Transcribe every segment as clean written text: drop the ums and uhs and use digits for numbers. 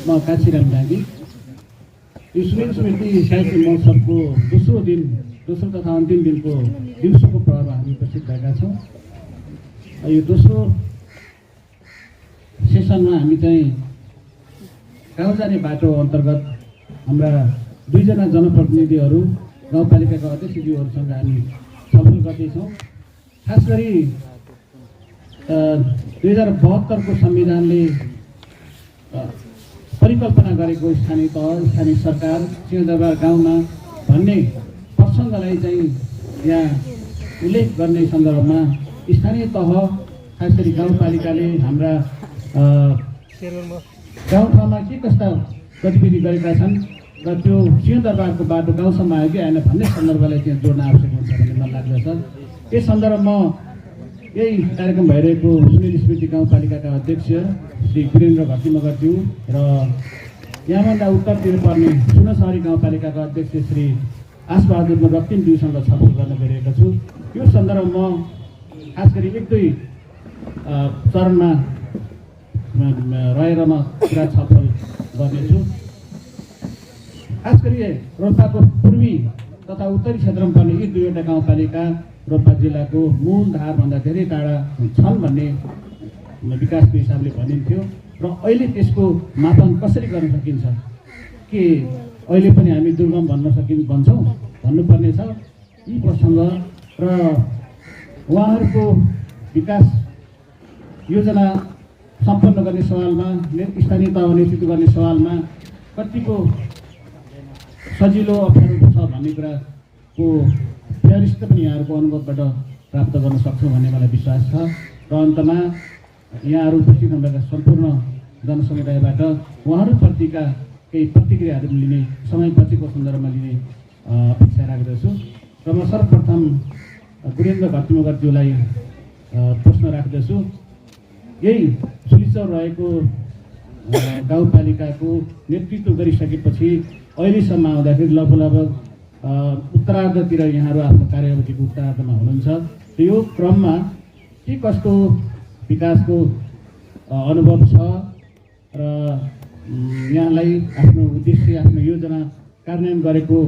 म काशीराम डाँगी। यो सुनिल स्मृति साहित्य महोत्सवको दोस्रो तथा अन्तिम दिनको दिउँसोको प्रहरमा हामी उपस्थित भएका छौँ। यो दोस्रो सेसनमा हामी चाहिँ गाउँ जाने बाटो अन्तर्गत हाम्रा दुईजना जनप्रतिनिधिहरू गाउँपालिकाका अध्यक्षज्यूहरूसँग हामी छलफल गर्दैछौँ। खास गरी 2072 को संविधानले परिकल्पना गरेको स्थानीय तह, स्थानीय सरकार, सिंहदरबार गाउँमा भन्ने प्रसङ्गलाई चाहिँ यहाँ उल्लेख गर्ने सन्दर्भमा स्थानीय तह, खास गरी गाउँपालिकाले हाम्रा गाउँठाउँमा के कस्ता गतिविधि गरेका छन् र त्यो सिंहदरबारको बाटो गाउँसम्म आयो कि आएन भन्ने सन्दर्भलाई त्यहाँ जोड्न आवश्यक हुन्छ भन्ने मलाई लाग्दछ। यस सन्दर्भमा यही कार्यक्रम भइरहेको सुनिल स्मृति गाउँपालिकाका अध्यक्ष श्री वीरेन्द्र घटी मगरज्यू र यहाँभन्दा उत्तरतिर पर्ने सुनसरी गाउँपालिकाका अध्यक्ष श्री आशबहादुर रक्तिमज्यूसँग छलफल गर्न गइरहेको छु। यो सन्दर्भमा खास गरी एक दुई चरणमा रहेर म पुरा छलफल गर्नेछु। खास गरी रोल्पाको पूर्वी तथा उत्तरी क्षेत्रमा पर्ने यी दुईवटा गाउँपालिका रोल्पा जिल्लाको मूल धारभन्दा धेरै टाढा छन् भन्ने विकासको हिसाबले भनिन्थ्यो र अहिले त्यसको मापन कसरी गर्न सकिन्छ, के अहिले पनि हामी दुर्गम भन्छौँ भन्नुपर्ने छ। यी प्रसङ्ग र उहाँहरूको विकास योजना सम्पन्न गर्ने सवालमा, स्थानीय तह नेतृत्व गर्ने सवालमा कतिको सजिलो अप्ठ्यारो छ भन्ने कुराको प्यारिस्ट पनि यहाँहरूको अनुभवबाट प्राप्त गर्न सक्छौँ भन्ने मलाई विश्वास छ। र अन्तमा यहाँहरू उपस्थित हुनुभएका सम्पूर्ण जनसमुदायबाट उहाँहरूप्रतिका केही प्रतिक्रियाहरू लिने, समय बचेको सन्दर्भमा लिने अपेक्षा राख्दछु। र म सर्वप्रथम वीरेन्द्र घटी मगरज्यूलाई प्रश्न राख्दछु। यही सुलिचौर रहेको गाउँपालिकाको नेतृत्व गरिसकेपछि अहिलेसम्म आउँदाखेरि लगभग उत्तरार्धतिर यहाँहरू आफ्नो कार्यावधिको उत्तरार्धमा हुनुहुन्छ। यो क्रममा के कस्तो विकासको अनुभव छ र यहाँलाई आफ्नो उद्देश्य, आफ्नो योजना कार्यान्वयन गरेको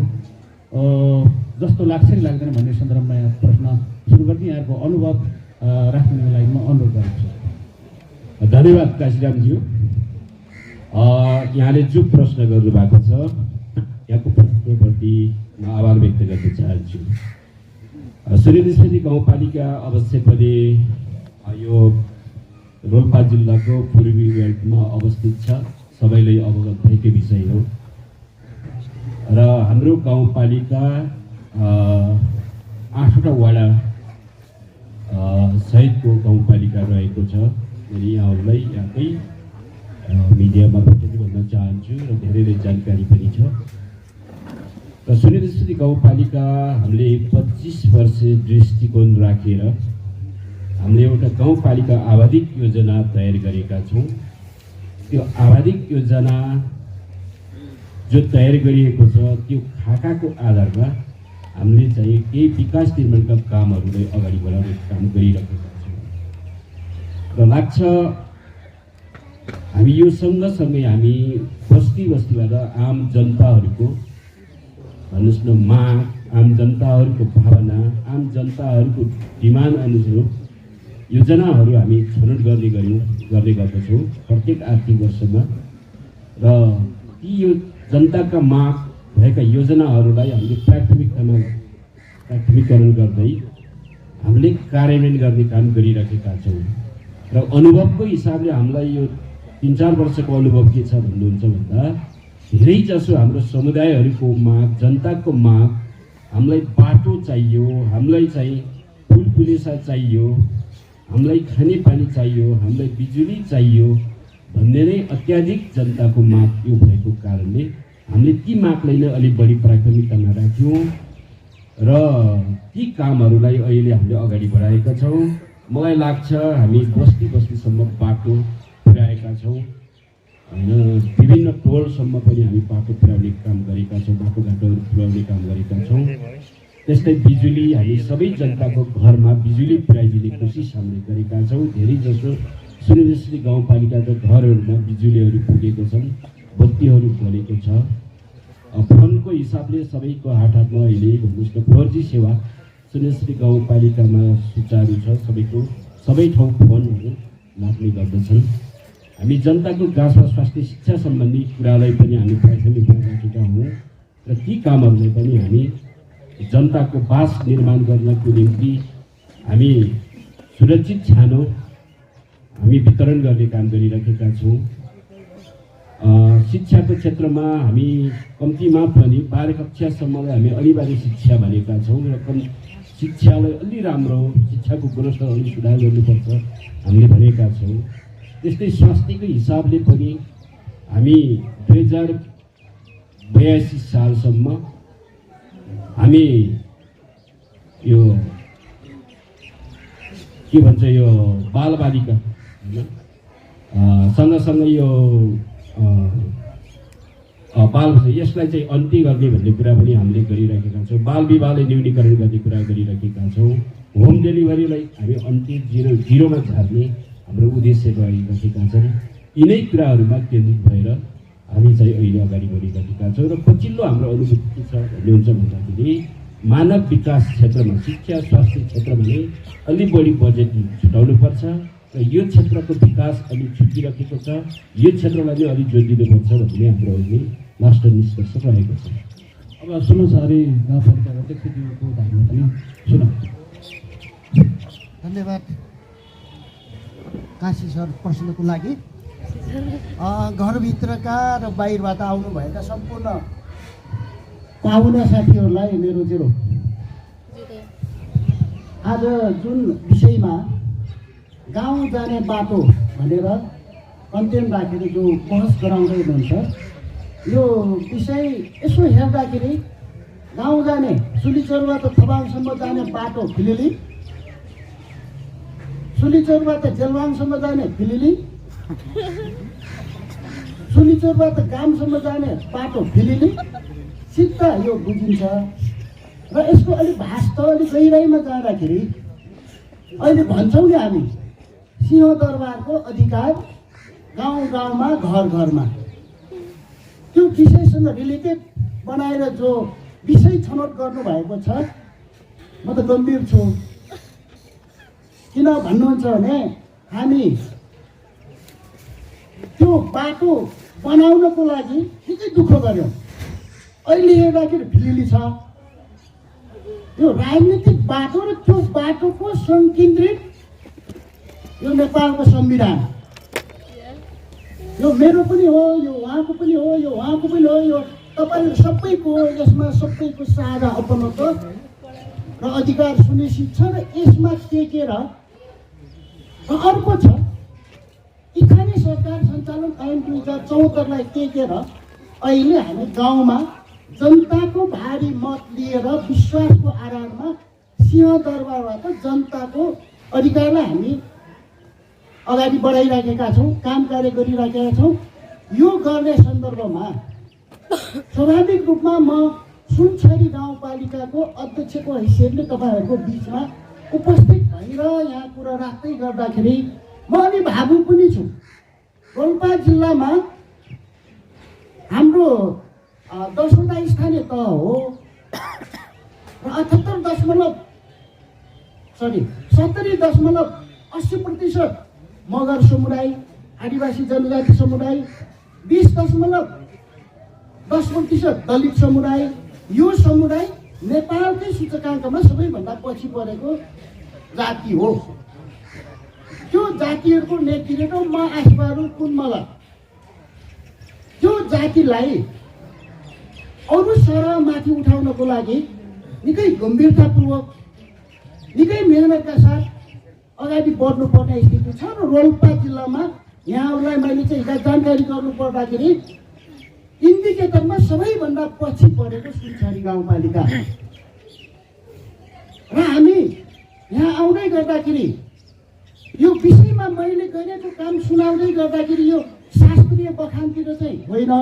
जस्तो लाग्छ कि लाग्दैन भन्ने सन्दर्भमा यहाँ प्रश्न सुरु गर्दै यहाँको अनुभव राख्नुको लागि म अनुरोध गर्छु। धन्यवाद काशीरामज्यू। यहाँले जो प्रश्न गर्नुभएको छ यहाँको प्रश्नप्रति म आभार व्यक्त गर्न चाहन्छु। सुनिल स्मृति गाउँपालिका अवश्य पनि यो रोल्पा जिल्लाको पूर्वी बेल्टमा अवस्थित छ, सबैलाई अवगत भएकै विषय हो। र हाम्रो गाउँपालिका 8वटा वडा सहितको गाउँपालिका रहेको छ। अनि यहाँहरूलाई यहाँकै मिडियामा पनि भन्न चाहन्छु र धेरैले जानकारी पनि छ। र सुनिल स्मृति गाउँपालिका हामीले 25 वर्ष दृष्टिकोण राखेर हामीले एउटा गाउँपालिका आवाधिक योजना तयार गरेका छौँ। त्यो आवाधिक योजना जो तयार गरिएको छ त्यो खाकाको आधारमा हामीले चाहिँ केही विकास निर्माणका कामहरूलाई अगाडि बढाउने काम गरिरहेका छौँ। र लाग्छ हामी यो सँगसँगै हामी बस्तीबाट आम जनताहरूको भन्नुहोस् न माग, आम जनताहरूको भावना, आम जनताहरूको डिमान्ड अनुसार योजनाहरू हामी छनौट गर्ने गर्दछौँ प्रत्येक आर्थिक वर्षमा। र ती यो जनताका माग भएका योजनाहरूलाई हामीले प्राथमिकरण गर्दै हामीले कार्यान्वयन गर्ने काम गरिरहेका छौँ। र अनुभवको हिसाबले हामीलाई यो 3-4 वर्षको अनुभव के छ भन्नुहुन्छ भन्दा धेरै जसो हाम्रो समुदायहरूको माग, जनताको माग, हामीलाई बाटो चाहियो, हामीलाई चाहिँ फुलफुलेसा चाहियो, हामीलाई खानेपानी चाहियो, हामीलाई बिजुली चाहियो भन्ने नै अत्याधिक जनताको माग यो भएको कारणले हामीले ती मागलाई नै अलिक बढी प्राथमिकतामा राख्यौँ र ती कामहरूलाई अहिले हामीले अगाडि बढाएका छौँ। मलाई लाग्छ हामी बस्तीसम्म बाटो पुर्याएका छौँ होइन, विभिन्न टोलसम्म पनि हामी बाटो पुर्याउने काम गरेका छौँ, बाटोघाटोहरू पुर्याउने काम गरेका छौँ। त्यस्तै बिजुली हामी सबै जनताको घरमा बिजुली पुर्याइदिने कोसिस हामीले गरेका छौँ। धेरै जसो सुरेश्वरी गाउँपालिकाका घरहरूमा बिजुलीहरू पुगेको छन्, बत्तीहरू बलेको छ। फोनको हिसाबले सबैको हात हातमा अहिले भन्नुहोस् न 4G सेवा सुरेश्वरी गाउँपालिकामा सुचारू छ। सबै ठाउँ फोनहरू लाग्ने गर्दछन्। हामी जनताको गाँसमा स्वास्थ्य शिक्षा सम्बन्धी कुरालाई पनि हामी प्राथमिकता राखेका हौँ र ती कामहरूलाई पनि हामी जनताको बास निर्माण गर्नको निम्ति हामी सुरक्षित छानो हामी वितरण गर्ने काम गरिरहेका छौँ। शिक्षाको क्षेत्रमा हामी कम्तीमा पनि 12 कक्षासम्मलाई हामी अनिवार्य शिक्षा भनेका छौँ र शिक्षालाई अलि राम्रो शिक्षाको गुणस्तर अलि सुधार गर्नुपर्छ हामीले भनेका छौँ। त्यस्तै स्वास्थ्यको हिसाबले पनि हामी 2082 सालसम्म हामी यो के भन्छ यो बालबालिका सँगसँगै यो यसलाई चाहिँ अन्त्य गर्ने भन्ने कुरा पनि हामीले गरिरहेका छौँ। बाल विवाहलाई न्यूनीकरण गर्ने कुरा गरिरहेका छौँ। होम डेलिभरीलाई हामी अन्त्य जिरोमा झार्ने हाम्रो उद्देश्य गरिरहेका छौँ। यिनै कुराहरूमा केन्द्रित भएर हामी चाहिँ अहिले अगाडि बढिरहेका छौँ र पछिल्लो हाम्रो अनुभूति के छ भन्नुहुन्छ भन्दाखेरि मानव विकास क्षेत्रमा शिक्षा स्वास्थ्य क्षेत्रमा नै अलि बढी बजेट छुटाउनुपर्छ र यो क्षेत्रको विकास अलि छुटिरहेको छ। यो क्षेत्रलाई नै अलिक जोड दिनुपर्छ भन्ने हाम्रो अहिले लास्ट निष्कर्ष रहेको छ। अब सुनसरी गाउँपालिकाका अध्यक्षज्यूको धारणा पनि सुनौँ। धन्यवाद काशी सर प्रश्नको लागि। घरभित्रका र बाहिरबाट आउनुभएका सम्पूर्ण पाहुना साथीहरूलाई मेरो जेरो आज जुन विषयमा गाउँ जाने बाटो भनेर कन्टेन्ट राखेर जो बहस गराउँदै हुनुहुन्छ यो विषय यसो हेर्दाखेरि गाउँ जाने सुलिचौरबाट थबाङसम्म जाने बाटो फिलिली, सुलिचौरबाट जेलवाङसम्म जाने फिलिली, सुलिचौरबाट गामसम्म जाने बाटो फिलिली सिद्ध यो बुझिन्छ। र यसको अलिक भाष्ट अलिक गहिराइमा जाँदाखेरि अहिले भन्छौँ नि हामी सिंहदरबारको अधिकार गाउँ गाउँमा घर घरमा त्यो विषयसँग रिलेटेड बनाएर जो विषय छनौट गर्नुभएको छ म त गम्भीर छु। किन भन्नुहुन्छ भने हामी त्यो बाटो बनाउनको लागि निकै दुःख गऱ्यौँ। अहिले हेर्दाखेरि फिलिली छ यो राजनीतिक बाटो र त्यो बाटोको संकेन्द्रित यो नेपालको संविधान यो मेरो पनि हो, यो उहाँको पनि हो, यो उहाँको पनि हो, यो तपाईँ सबैको यसमा सबैको साझा अपनत्व र अधिकार सुनिश्चित छ र यसमा टेकेर अर्को छ स्थानीय सरकार सञ्चालन ऐन 2074लाई टेकेर अहिले हामी गाउँमा जनताको भारी मत लिएर विश्वासको आधारमा सिंहदरबारबाट जनताको अधिकारलाई हामी अगाडि बढाइराखेका छौँ, काम कार्य गरिराखेका छौँ। यो गर्ने सन्दर्भमा स्वाभाविक रूपमा म सुनसरी गाउँपालिकाको अध्यक्षको हैसियतले तपाईँहरूको बिचमा उपस्थित भएर यहाँ कुरा राख्दै गर्दाखेरि म अलि भावुक पनि छु। रोल्पा जिल्लामा हाम्रो 10वटा स्थानीय तह हो र 70.80% मगर समुदाय, आदिवासी जनजाति समुदाय, 20.10% दलित समुदाय। यो समुदाय नेपालकै सूचकाङ्कमा सबैभन्दा पछि परेको जाति हो। त्यो जातिहरूको नेतृत्व म आशबहादुर कुनमला त्यो जातिलाई अरू सरहमाथि उठाउनको लागि निकै गम्भीरतापूर्वक निकै मेहनतका साथ अगाडि बढ्नुपर्ने स्थिति छ र रोल्पा जिल्लामा यहाँहरूलाई मैले चाहिँ जानकारी गर्नु पर्दाखेरि इन्डिकेटरमा सबैभन्दा पछि परेको सुनसरी गाउँपालिका र हामी यहाँ आउँदै गर्दाखेरि यो विषयमा मैले गरेको काम सुनाउँदै गर्दाखेरि यो शास्त्रीय बखानतिर चाहिँ होइन,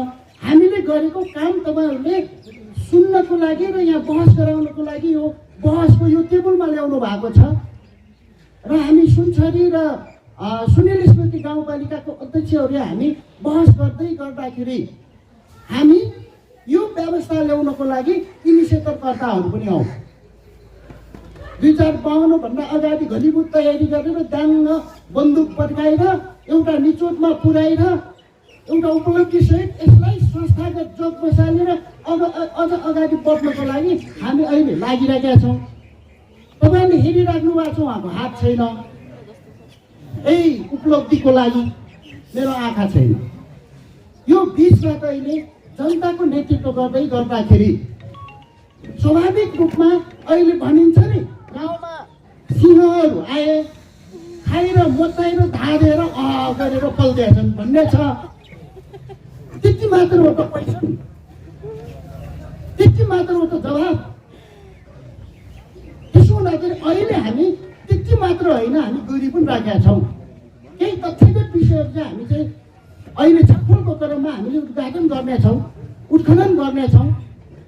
हामीले गरेको काम तपाईँहरूले सुन्नको लागि र यहाँ बहस गराउनको लागि यो बहसको यो टेबलमा ल्याउनु भएको छ र हामी सुनसरी र सुनिल स्मृति गाउँपालिकाको अध्यक्षहरूले हामी बहस गर्दै गर्दाखेरि हामी यो व्यवस्था ल्याउनको लागि इनिसिएटरकर्ताहरू पनि हौँ। 2052 भन्दा अगाडि घनीभूत तयारी गरेर दाङ्ग बन्दुक पड्काएर एउटा निचोटमा पुर्याएर एउटा उपलब्धिसहित यसलाई संस्थागत जोग बसालेर अझ अगाडि बढ्नको लागि हामी अहिले लागिरहेका छौँ। तपाईँले हेरिराख्नु भएको छ, उहाँको हात छैन। यही उपलब्धिको लागि मेरो आँखा छैन। यो बिचबाट अहिले जनताको नेतृत्व गर्दै गर्दाखेरि स्वाभाविक रूपमा अहिले भनिन्छ नि, गाउँमा सिंहहरू आए, खाएर मोताएर धाँधेर गरेर पल्दिएछन् भन्ने छ। त्यति मात्र हो त पैसा, त्यति मात्र हो त जवाब। त्यसो हुँदाखेरि अहिले हामी त्यति मात्र होइन, हामी गरी पनि राखेका छौँ। केही तथ्यगत विषयहरू चाहिँ हामी चाहिँ अहिले छलफलको क्रममा हामीले उद्घाटन गर्नेछौँ, उत्खनन गर्नेछौँ।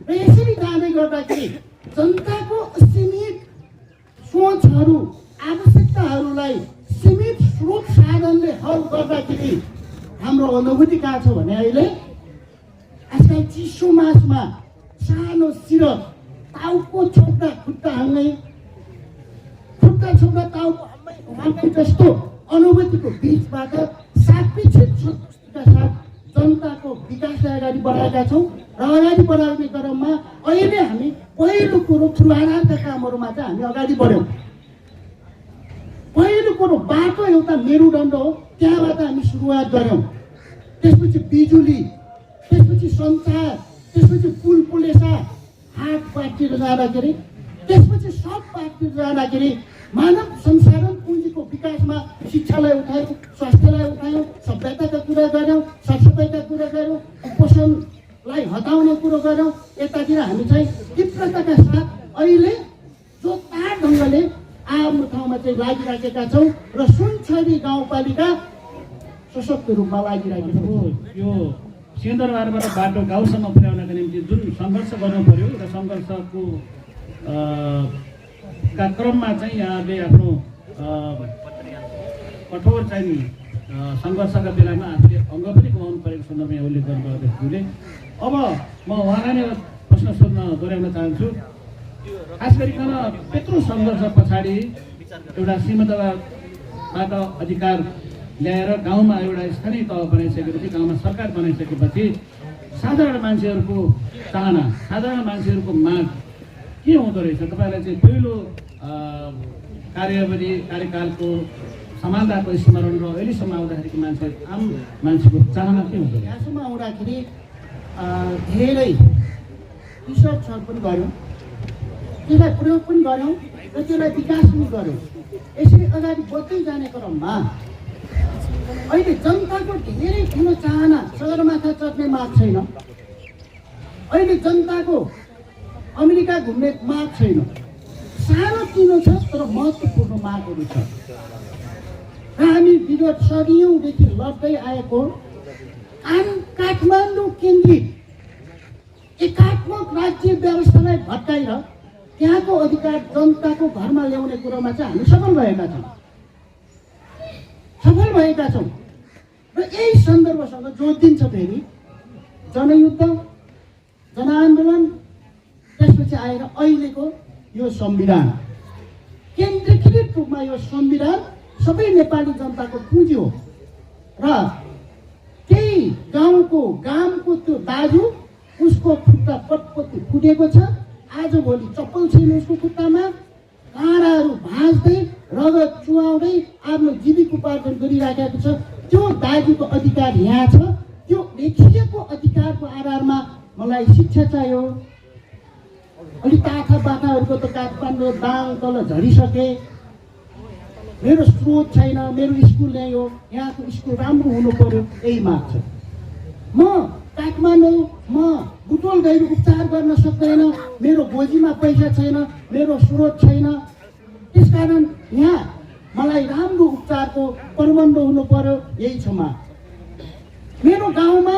र यसरी जाँदै गर्दाखेरि जनताको सीमित सोचहरू, आवश्यकताहरूलाई सीमित स्रोत साधनले हल गर्दाखेरि हाम्रो अनुभूति कहाँ छ भने अहिले आजकल चिसो मासमा सानो सिरक टाउको छोप्दा खुट्टा हाल्ने, खुट्टा छोप्दा टाउको हाल्ने जस्तो अनुभूतिको बिचबाट सापेक्षित सन्तुष्टिका साथ जनताको विकासलाई अगाडि बढाएका छौँ। र अगाडि बढाउने क्रममा अहिले हामी पहिलो कुरो पूर्वाधारका कामहरूमा चाहिँ हामी अगाडि बढ्यौँ। पहिलो कुरो बाटो एउटा मेरुदण्ड हो, त्यहाँबाट हामी सुरुवात गऱ्यौँ। त्यसपछि बिजुली, त्यसपछि सञ्चार, त्यसपछि पुल पुलेसा, हाट बाटतिर जाँदाखेरि, त्यसपछि सब बाटतिर जाँदाखेरि मानव संसाधन पुँजीको विकासमा शिक्षालाई उठायौँ, स्वास्थ्यलाई उठायौँ, सभ्यताका कुरा गऱ्यौँ, सरसफाइका कुरा गऱ्यौँ, कुपोषणलाई हटाउने कुरो गऱ्यौँ। यतातिर हामी चाहिँ तीव्रताका साथ अहिले जो तार ढङ्गले आफ्नो ठाउँमा चाहिँ लागिराखेका छौँ र सुनछडी गाउँपालिका सशक्त रूपमा लागिराखेको हो। यो सिंहदरबारबाट बाटो गाउँसम्म पुर्याउनका निम्ति जुन सङ्घर्ष गर्नु पर्यो र सङ्घर्षको का क्रममा चाहिँ यहाँले आफ्नो कठोर चाहिँ सङ्घर्षका बेलामा आफूले अङ्ग पनि गुमाउनु परेको सन्दर्भमा उल्लेख गर्नुभयो। अब म उहाँलाई नै प्रश्न सोध्न दोहोऱ्याउन चाहन्छु। खास गरिकन त्यत्रो सङ्घर्ष पछाडि एउटा सीमान्तबाट अधिकार ल्याएर गाउँमा एउटा स्थानीय तह बनाइसकेपछि, गाउँमा सरकार बनाइसकेपछि साधारण मान्छेहरूको चाहना, साधारण मान्छेहरूको माग के हुँदो रहेछ? तपाईँलाई चाहिँ पहिलो कार्यावधि कार्यकालको समानताको स्मरण र अहिलेसम्म आउँदाखेरिको मान्छे, आम मान्छेको चाहना के हुँदो रहेछ? यहाँसम्म आउँदाखेरि धेरै रिसर्चहरू पनि गऱ्यौँ, त्यसलाई प्रयोग पनि गऱ्यौँ र त्यसलाई विकास पनि गऱ्यौँ। यसरी अगाडि बढ्दै जाने क्रममा अहिले जनताको धेरै ठुलो चाहना, सगरमाथा चढ्ने माग छैन। अहिले जनताको अमेरिका घुम्ने माग छैन। सानो तिनो छ तर महत्त्वपूर्ण मागहरू छ। र हामी विगत सदियौँदेखि लड्दै आएको काठमाडौँ केन्द्रित एकात्मक राज्य व्यवस्थालाई भत्काएर त्यहाँको अधिकार जनताको घरमा ल्याउने कुरोमा चाहिँ हामी सफल भएका छौँ। र यही सन्दर्भसँग जोडिन्छ फेरि जनयुद्ध, जनआन्दोलन, त्यसपछि आएर अहिलेको यो संविधान। केन्द्रीकृत रूपमा यो संविधान सबै नेपाली जनताको पुँजी हो। र केही गामको त्यो दाजु, उसको खुट्टा पटपट्टि फुटेको छ, आजभोलि चप्पल छैन उसको खुट्टामा, काँडाहरू भाँच्दै रगत चुहाउँदै आफ्नो जीविकोपार्जन गरिराखेको छ। त्यो दाजुको अधिकार यहाँ छ। त्यो लेखिएको अधिकारको आधारमा मलाई शिक्षा चाहियो। अलिक आँखा बाटाहरूको त काठमाडौँ दाङ तल झरिसके। मेरो स्रोत छैन, मेरो स्कुल नै हो, यहाँको स्कुल राम्रो हुनु पर्यो, यही माग छ। म काठमाडौँ, म बुटोल गएर उपचार गर्न सक्दैन, मेरो गोजीमा पैसा छैन, मेरो स्रोत छैन। त्यसकारण यहाँ मलाई राम्रो उपचारको प्रबन्ध हुनु पर्यो, यही छ माग। मेरो गाउँमा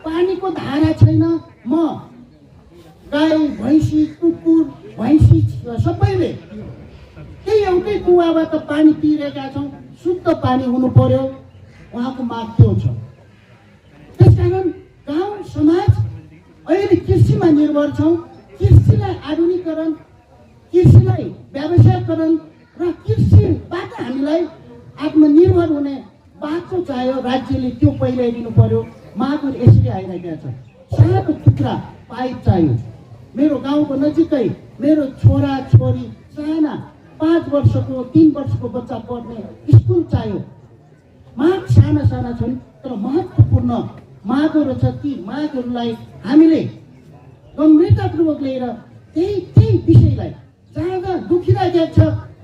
पानीको धारा छैन, म गाई, भैँसी, कुकुर, भैँसी सबैले त्यही एउटै कुवाबाट पानी पिइरहेका छौँ। शुद्ध पानी हुनु पर्यो, उहाँको माग त्यो छ। त्यसकारण गाउँ समाज अहिले कृषिमा निर्भर छौँ। कृषिलाई आधुनिकीकरण, कृषिलाई व्यवसायीकरण र कृषिबाट हामीलाई आत्मनिर्भर हुने बाटो चाहियो। राज्यले त्यो पहिल्यै दिनु पर्यो। मागहरू यसरी आइरहेका छ। सानो टुक्रा पाइप चाहियो। मेरो गाउँको नजिकै मेरो छोरा छोरी साना 5 वर्षको 3 वर्षको बच्चा पढ्ने स्कुल चाहियो। माग साना साना छन् तर महत्त्वपूर्ण मागहरू छ। ती मागहरूलाई हामीले गम्भीरतापूर्वक लिएर त्यही विषयलाई जहाँ दुखिरहेको छ,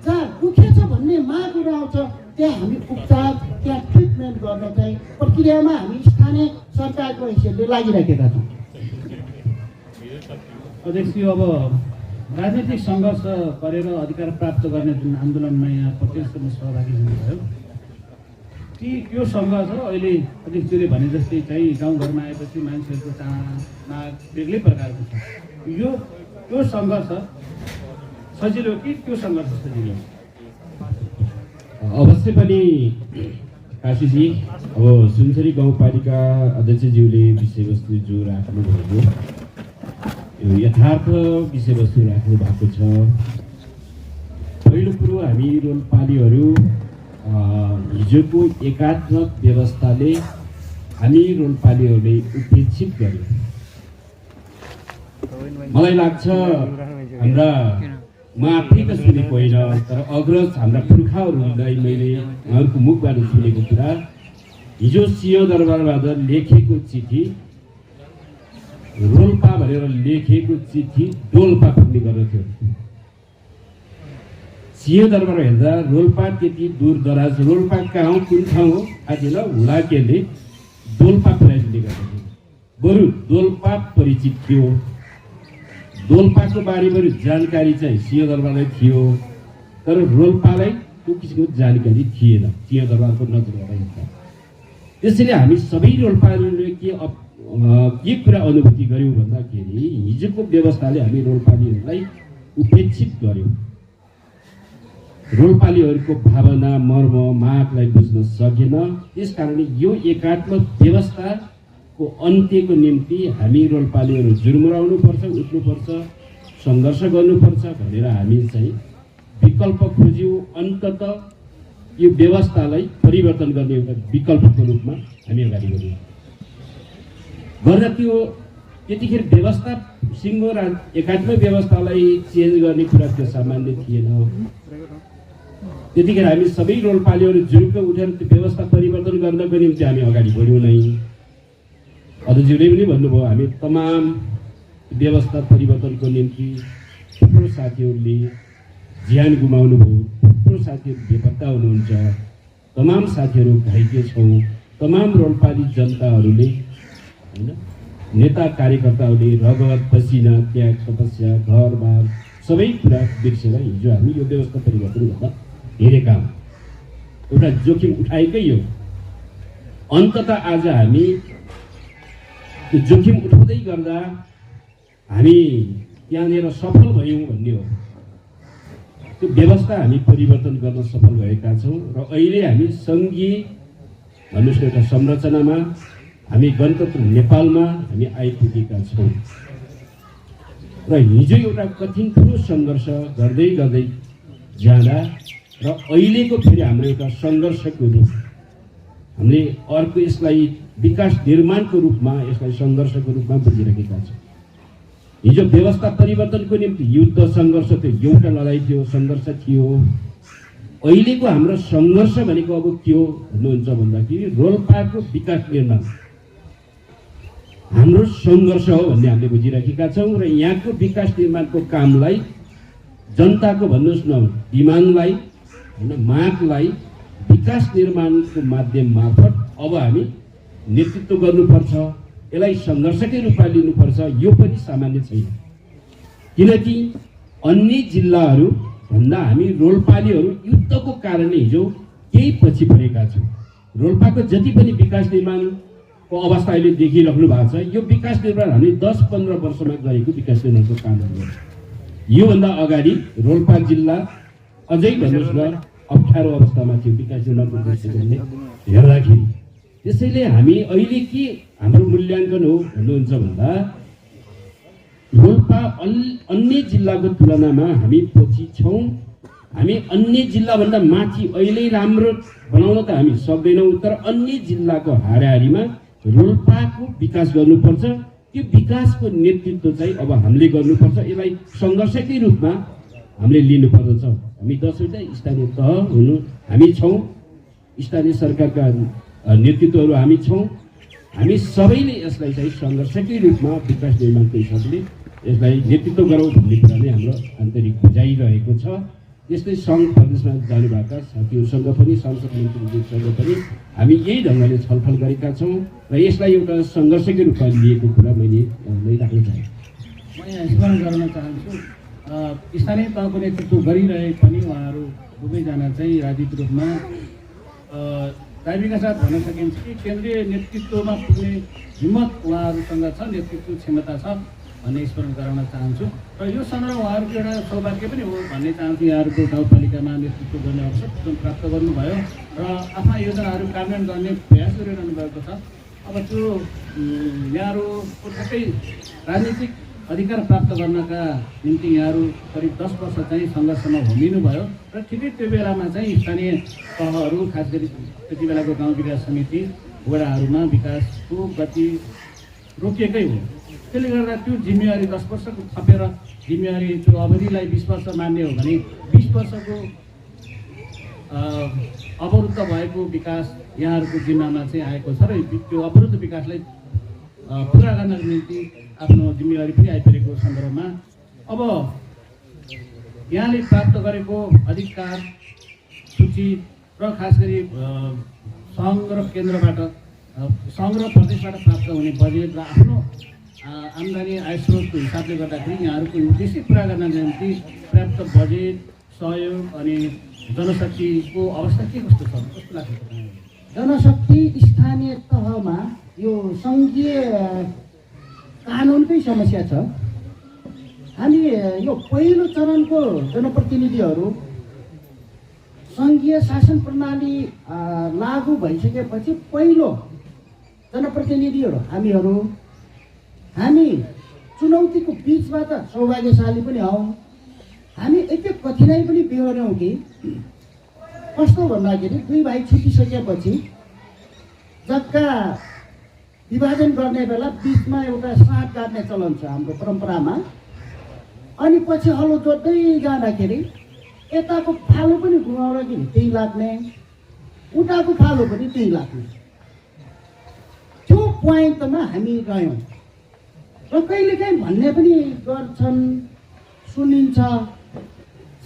जहाँ दुखेछ भन्ने मागहरू आउँछ, त्यहाँ हामी उपचार, त्यहाँ ट्रिटमेन्ट गर्न चाहिँ प्रक्रियामा हामी स्थानीय सरकारको हैसियतले लागिरहेका छौँ। अध्यक्ष, अब राजनीतिक सङ्घर्ष गरेर अधिकार प्राप्त गर्ने जुन आन्दोलनमा यहाँ प्रत्यक्ष रूपमा सहभागी हुनुभयो, यो सङ्घर्ष अहिले अध्यक्षले भने जस्तै चाहिँ गाउँघरमा आएपछि मान्छेहरूको चाहना बेग्लै प्रकारको छ। यो सङ्घर्ष सजिलो कि त्यो सङ्घर्ष सजिलो? अवश्य पनि काशीजी, अब सुनसरी गाउँपालिका अध्यक्षज्यूले विषयवस्तु जो राख्नुभएको यथार्थ विषयवस्तु राख्नु भएको छ। पहिलो कुरो, हामी रोल्पालीहरू हिजोको एकात्मक व्यवस्थाले हामी रोल्पालीहरूले उपेक्षित गर्यो। मलाई लाग्छ हाम्रा, म आफै त सुनेको होइन तर अग्रज हाम्रा पुर्खाहरूलाई मैले उहाँहरूको मुखबाट सुनेको कुरा, हिजो सिंहदरबारबाट लेखेको चिठी, रोल्पा भनेर लेखेको चिठी डोल्पा पुग्ने गर्दथ्यो। सिंहदरबार हेर्दा रोल्पा त्यति दूर दराज, रोल्पा कहाँ हो, कुन ठाउँ हो थाहा थिएन, हुलाकेले डोल्पा पुऱ्याइदिने गर्दथ्यो। बरु डोल्पा परिचित थियो, डोल्पाको बारेमा जानकारी चाहिँ सिंहदरबारलाई थियो तर रोल्पालाई त्यो किसिमको जानकारी थिएन सिंहदरबारको नजरबाट हेर्दा। त्यसैले हामी सबै रोल्पालीहरूले के कुरा अनुभूति गर्यौँ भन्दाखेरि हिजोको व्यवस्थाले हामी रोल्पालीहरूलाई उपेक्षित गर्यौँ। रोल्पालीहरूको भावना, मर्म, मागलाई बुझ्न सकेन। त्यस कारणले यो एकात्मक व्यवस्थाको अन्त्यको निम्ति हामी रोल्पालीहरू जुर्मुराउनुपर्छ, उठ्नुपर्छ, सङ्घर्ष गर्नुपर्छ भनेर हामी चाहिँ विकल्प खोज्यौँ। अन्ततः यो व्यवस्थालाई परिवर्तन गर्ने एउटा विकल्पको रूपमा हामी अगाडि बढ्यौँ। गर्दा त्यो त्यतिखेर व्यवस्था सिङ्गो एकात्मक व्यवस्थालाई चेन्ज गर्ने कुरा त्यो सामान्य थिएन। त्यतिखेर हामी सबै रोल्पालीहरू जुरुक्क उठेर त्यो व्यवस्था परिवर्तन गर्नको निम्ति हामी अगाडि बढ्यौँ नै। अध्यक्षज्यूले पनि भन्नुभयो, हामी तमाम व्यवस्था परिवर्तनको निम्ति थुप्रो साथीहरूले ज्यान गुमाउनु भयो, थुप्रो साथीहरू बेपत्ता हुनुहुन्छ, तमाम साथीहरू घाइते छौँ, तमाम रोल्पाली जनताहरूले होइन, नेता कार्यकर्ताहरूले रगत, पसिना, त्याग, तपस्या, घरबार सबै कुरा बिर्सेर हिजो हामी यो व्यवस्था परिवर्तन गर्न हेरेका हौँ। एउटा जोखिम उठाएकै हो। अन्ततः आज हामी त्यो जोखिम उठाउँदै गर्दा हामी त्यहाँनिर सफल भयौँ भन्ने हो। त्यो व्यवस्था हामी परिवर्तन गर्न सफल भएका छौँ र अहिले हामी सङ्घीय भन्नुहोस् एउटा संरचनामा, हामी गणतन्त्र नेपालमा हामी आइपुगेका छौँ। र हिजो एउटा कठिन ठुलो सङ्घर्ष गर्दै गर्दै जाँदा र अहिलेको फेरि हाम्रो एउटा सङ्घर्षको रूप, हामीले अर्को यसलाई विकास निर्माणको रूपमा, यसलाई सङ्घर्षको रूपमा बुझिरहेका छौँ। हिजो व्यवस्था परिवर्तनको निम्ति युद्ध सङ्घर्ष थियो, एउटा लडाइँ थियो, सङ्घर्ष थियो। अहिलेको हाम्रो सङ्घर्ष भनेको अब के हो भन्नुहुन्छ भन्दाखेरि रोल्पाको विकास निर्माण हाम्रो सङ्घर्ष हो भन्ने हामीले बुझिराखेका छौँ। र यहाँको विकास निर्माणको कामलाई जनताको भन्नुहोस् न डिमान्डलाई होइन, मागलाई विकास निर्माणको माध्यम मार्फत अब हामी नेतृत्व गर्नुपर्छ, यसलाई सङ्घर्षकै रूपमा लिनुपर्छ। यो पनि सामान्य छैन, किनकि अन्य जिल्लाहरू भन्दा हामी रोल्पालीहरू युद्धको कारणले हिजो केही पछि परेका छौँ। रोल्पाको जति पनि विकास निर्माणको अवस्था अहिले देखिराख्नु भएको छ, यो विकास निर्माण हामी 10-15 वर्षमा गरेको विकास निर्माणको कामहरू हो। योभन्दा अगाडि रोल्पा जिल्ला अझै भन्नुहोस् न अप्ठ्यारो अवस्थामा थियो विकास निर्माणको दृष्टिकोणले हेर्दाखेरि। त्यसैले हामी अहिले के हाम्रो मूल्याङ्कन हो भन्नुहुन्छ भन्दा रोल्पा अन्य जिल्लाको तुलनामा हामी पछि छौँ। हामी अन्य जिल्लाभन्दा माथि अहिले राम्रो बनाउन त हामी सक्दैनौँ, तर अन्य जिल्लाको हाराहारीमा रोल्पाको विकास गर्नुपर्छ। त्यो विकासको नेतृत्व चाहिँ अब हामीले गर्नुपर्छ। यसलाई सङ्घर्षकै रूपमा हामीले लिनुपर्दछ। हामी 10वटा स्थानीय तह हुनु हामी छौँ, स्थानीय सरकारका नेतृत्वहरू हामी छौँ। हामी सबैले यसलाई चाहिँ सङ्घर्षकै रूपमा विकास निर्माणको हिसाबले यसलाई नेतृत्व गरौँ भन्ने कुरा नै हाम्रो आन्तरिक बुझाइरहेको छ। त्यस्तै सङ्घ प्रदेशमा जानुभएका साथीहरूसँग पनि सांसद मन्त्रीहरूसँग पनि हामी यही ढङ्गले छलफल गरेका छौँ र यसलाई एउटा सङ्घर्षकै रूपमा लिएको कुरा मैले राख्न चाहेँ। म यहाँ स्मरण गर्न चाहन्छु, स्थानीय तहको नेतृत्व गरिरहे पनि उहाँहरू दुवैजना चाहिँ राजनीतिक रूपमा दाबीका साथ भन्न सकिन्छ कि केन्द्रीय नेतृत्वमा पुग्ने हिम्मत उहाँहरूसँग छ, नेतृत्व क्षमता छ भन्ने स्मरण गराउन चाहन्छु। र यो सन्दर्भमा उहाँहरूको एउटा सौभाग्य पनि हो भन्ने चाहन्छु। यहाँहरूको गाउँपालिकामा नेतृत्व गर्ने अवसर प्राप्त गर्नुभयो र आफ्ना योजनाहरू कार्यान्वयन गर्ने प्रयास गरिरहनु भएको छ। अब त्यो यहाँहरूको ठ्याक्कै राजनीतिक अधिकार प्राप्त गर्नका निम्ति यहाँहरू करिब 10 वर्ष चाहिँ सङ्घर्षमा होमिनुभयो र ठिकै त्यो बेलामा चाहिँ स्थानीय तहहरू खास गरी त्यति बेलाको गाउँ विकास समिति वडाहरूमा विकासको गति रोकिएकै हो। त्यसले गर्दा त्यो जिम्मेवारी 10 वर्षको थपेर जिम्मेवारी त्यो अवधिलाई 20 वर्ष मान्ने हो भने 20 वर्षको अवरुद्ध भएको विकास यहाँहरूको जिम्मामा चाहिँ आएको छ र त्यो अवरुद्ध विकासलाई पुरा गर्नको निम्ति आफ्नो जिम्मेवारी पनि आइपरेको सन्दर्भमा अब यहाँले प्राप्त गरेको अधिकार सूची र खास गरी सङ्घ र केन्द्रबाट सङ्घ र प्रदेशबाट प्राप्त हुने बजेट र आफ्नो आम्दानी आय स्रोतको हिसाबले गर्दाखेरि यहाँहरूको उद्देश्य पुरा गर्नको निम्ति पर्याप्त बजेट सहयोग अनि जनशक्तिको अवस्था के कस्तो छ, कस्तो लाग्छ? जनशक्ति स्थानीय तहमा यो सङ्घीय कानुनकै समस्या छ। हामी यो पहिलो चरणको जनप्रतिनिधिहरू सङ्घीय शासन प्रणाली लागू भइसकेपछि पहिलो जनप्रतिनिधिहरू हामी चुनौतीको बिचबाट सौभाग्यशाली पनि हौँ। हामी यति कठिनाइ पनि बेहोर्यौँ कि कस्तो भन्दाखेरि 2 भाइ छुटिसकेपछि जग्गा विभाजन गर्ने बेला बिचमा एउटा साँठ काट्ने चलन छ हाम्रो परम्परामा। अनि पछि हलो जोड्दै जाँदाखेरि यताको फालो पनि घुमाउँदाखेरि त्यही लाग्ने, उताको फालो पनि त्यही लाग्ने, त्यो पोइन्टमा हामी रह्यौँ। र कहिलेकाहीँ भन्ने पनि गर्छन्, सुनिन्छ,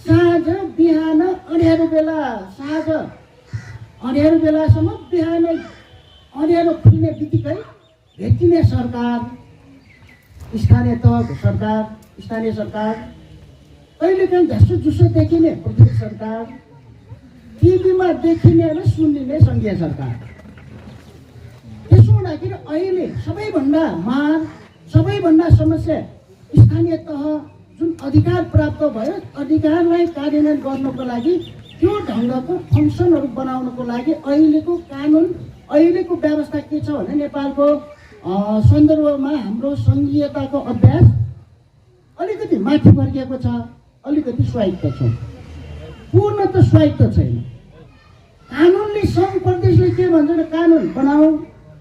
साँझ बिहान अँध्यारो बेला, साँझ अँध्यारो बेलासम्म बिहान अँध्यारो खुल्ने बित्तिकै भेटिने सरकार, स्थानीय तहको सरकार, स्थानीय सरकार, कहिलेकाहीँ झस्सो झुसो देखिने प्रदेश सरकार, टिभीमा देखिने र सुनिने सङ्घीय सरकार। त्यसो हुँदाखेरि अहिले सबैभन्दा समस्या स्थानीय तह जुन अधिकार प्राप्त भयो, अधिकारलाई कार्यान्वयन गर्नको लागि त्यो ढङ्गको फङ्सनहरू बनाउनको लागि अहिलेको कानुन, अहिलेको व्यवस्था के छ भने नेपालको सन्दर्भमा हाम्रो सङ्घीयताको अभ्यास अलिकति माथि फर्किएको छ, अलिकति स्वायत्त छ, पूर्ण त स्वायत्त छैन। कानुनले सङ्घ प्रदेशले के भन्छ र कानुन बनाऊ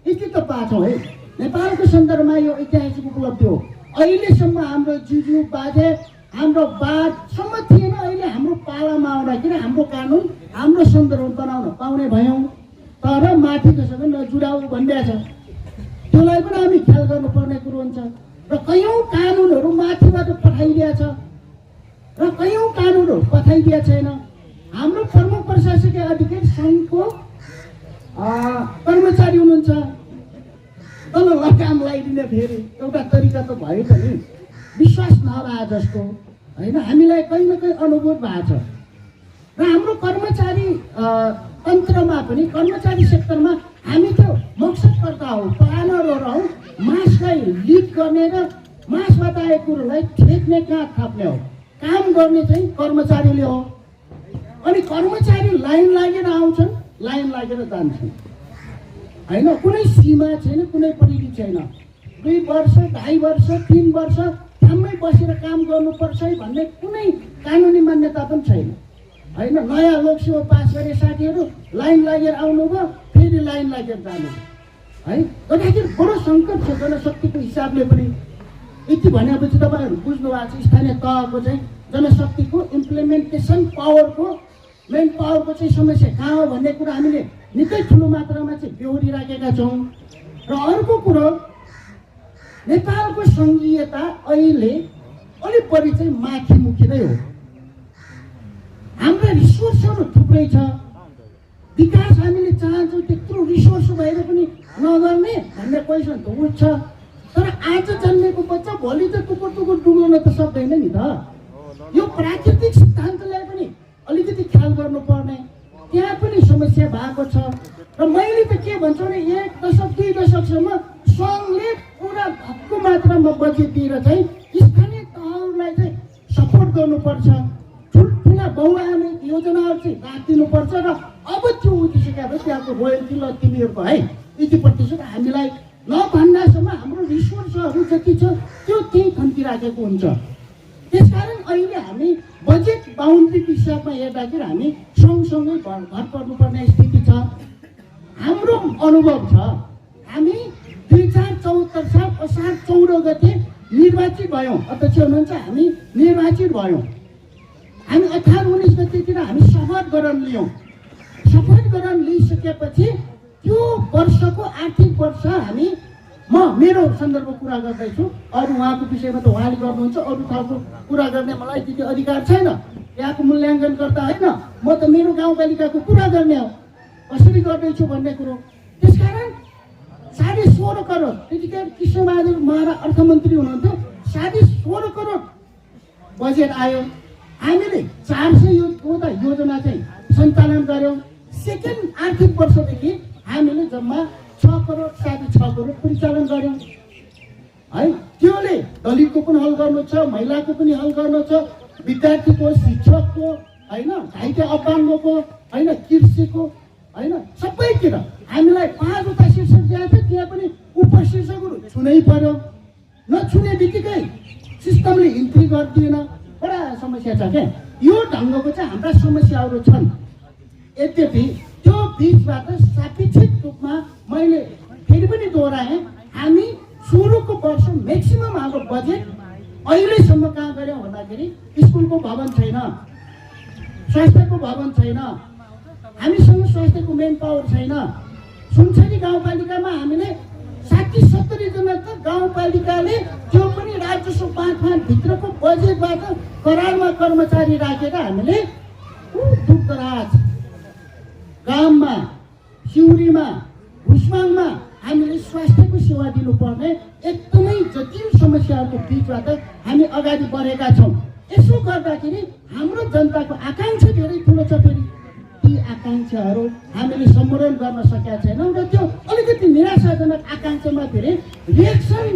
यति त पाछौँ है। नेपालको सन्दर्भमा यो ऐतिहासिक उपलब्धि हो। अहिलेसम्म हाम्रो जुजु बाजे, हाम्रो बादसम्म थिएन। अहिले हाम्रो पालामा आउँदाखेरि हाम्रो कानुन हाम्रो सन्दर्भ बनाउन पाउने भयौँ। तर माथि कसैको नजुडाउ भनिदिएछ, त्यसलाई पनि हामी ख्याल गर्नुपर्ने कुरो हुन्छ। र कयौँ कानुनहरू माथिबाट पठाइदिएछ र कयौँ कानुनहरू पठाइदिएको छैन। हाम्रो प्रमुख प्रशासकीय अधिकारी सङ्घको कर्मचारी हुनुहुन्छ, तल लगाम लगाइदिने फेरि एउटा तरिका त भयो त नि, विश्वास नभए जस्तो होइन, हामीलाई कहीँ न कहीँ अनुभूत भएको छ। र हाम्रो कर्मचारी तन्त्रमा पनि, कर्मचारी सेक्टरमा हामी त्यो मकसदकर्ता हौ, प्लानरहरू हौ, मासलाई लिड गर्ने र मासबाट आएको कुरोलाई ठेक्ने कहाँ थाप्ने हो, काम गर्ने चाहिँ कर्मचारीले हो। अनि कर्मचारी लाइन लागेर आउँछन्, लाइन लागेर जान्छन्, होइन? कुनै सीमा छैन, कुनै परिधि छैन। 2 वर्ष, 2.5 वर्ष, 3 वर्ष ठाउँमै बसेर काम गर्नुपर्छ है भन्ने कुनै कानुनी मान्यता पनि छैन, होइन? नयाँ लोकसेवा पास गरे साथीहरू लाइन लागेर आउनुभयो, फेरि लाइन लागेर जानुभयो, है? गर्दाखेरि बडो सङ्कट छ जनशक्तिको हिसाबले पनि। यति भनेपछि तपाईँहरू बुझ्नु भएको छ स्थानीय तहको चाहिँ जनशक्तिको इम्प्लिमेन्टेसन पावरको, मेन पावरको चाहिँ समस्या कहाँ हो भन्ने कुरा हामीले निकै ठुलो मात्रामा चाहिँ बेहोरिराखेका छौँ। र अर्को कुरो, नेपालको सङ्घीयता अहिले अलिक बढी चाहिँ माथिमुखी नै हो। हाम्रा रिसोर्सहरू थुप्रै छ, विकास हामीले चाहन्छौँ, त्यत्रो रिसोर्स भएर पनि नगर्ने भन्ने क्वेसन त उठ्छ। तर आज जन्मेको बच्चा भोलि त टुकुर डुब्न त सक्दैन नि त। यो प्राकृतिक सिद्धान्तलाई पनि अलिकति ख्याल गर्नुपर्ने, त्यहाँ पनि समस्या भएको छ। र मैले त के भन्छु भने 1 दशक 2 दशकसम्म सङ्घले पुरा भक्कु मात्रामा बजेट दिएर चाहिँ स्थानीय तहहरूलाई चाहिँ सपोर्ट गर्नुपर्छ, ठुल्ठुला बहुआयामिक योजनाहरू चाहिँ राखिदिनुपर्छ। र अब त्यो उठिसकेपछि त्यहाँको रोयल्टी ल तिमीहरूको है यति प्रतिशत हामीलाई नभन्दासम्म हाम्रो रिसोर्सहरू जति छ त्यो त्यही खन्किराखेको हुन्छ। त्यसकारण अहिले हामी बजेट बााउन्ड्रीको हिसाबमा हेर्दाखेरि हामी सँगसँगै भर पर्नुपर्ने स्थिति छ। हाम्रो अनुभव छ, हामी 2074 साल असार 14 गते निर्वाचित भयौँ, अध्यक्ष हुनुहुन्छ, हामी निर्वाचित भयौँ। हामी 18-19 गतेतिर हामी शपथ ग्रहण लियौँ। शपथ ग्रहण लिइसकेपछि त्यो वर्षको आर्थिक वर्ष हामी, म मेरो सन्दर्भ कुरा गर्दैछु, अरू उहाँको विषयमा त उहाँले गर्नुहुन्छ, अरू ठाउँको कुरा गर्ने मलाई त्यति अधिकार छैन, यहाँको मूल्याङ्कन गर्दा होइन। म त मेरो गाउँपालिकाको कुरा गर्ने हो, कसरी गर्दैछु भन्ने कुरो। त्यसकारण 16.5 करोड, त्यतिखेर कृष्णबहादुर महरा अर्थमन्त्री हुनुहुन्थ्यो, 16.5 करोड बजेट आयो। हामीले 400 योजना चाहिँ सञ्चालन गऱ्यौँ। सेकेन्ड आर्थिक वर्षदेखि हामीले जम्मा 6 करोड 6.5 करोड परिचालन गऱ्यौँ, है? त्योले दलितको पनि हल गर्नु छ, महिलाको पनि हल गर्नु छ, विद्यार्थीको, शिक्षकको, होइन, घाइते अपाङ्गको, होइन, कृषिको, होइन, सबैतिर हामीलाई 5वटा शीर्षक दिएको थियो, त्यहाँ पनि उपशीर्षकहरू छुनै पर्यो। नछुने बित्तिकै सिस्टमले इन्ट्री गरिदिएन, बडा समस्या छ क्या। यो ढङ्गको चाहिँ हाम्रा समस्याहरू छन्। यद्यपि त्यो बिचबाट सापेक्षिक रूपमा मैले फेरि पनि दोहोऱ्याएँ, हामी सुरुको वर्ष म्याक्सिमम हाम्रो बजेट अहिलेसम्म कहाँ गऱ्यौँ भन्दाखेरि स्कुलको भवन छैन, स्वास्थ्यको भवन छैन, हामीसँग स्वास्थ्यको मेन पावर छैन। सुनसरी गाउँपालिकामा हामीले 60-70 जना त गाउँपालिकाले त्यो पनि राजस्व 5 भित्रको बजेटबाट करारमा कर्मचारी राखेर हामीले दुधराज गाममा, सिउरीमा, भुसमाङमा हामीले स्वास्थ्यको सेवा दिनुपर्ने एकदमै जटिल समस्याहरूको बिचबाट हामी अगाडि बढेका छौँ। यसो गर्दाखेरि हाम्रो जनताको आकाङ्क्षा धेरै ठुलो छ। फेरि ती आकाङ्क्षाहरू हामीले सम्बोधन गर्न सकेका छैनौँ र त्यो अलिकति निराशाजनक आकाङ्क्षामा फेरि रिएक्सन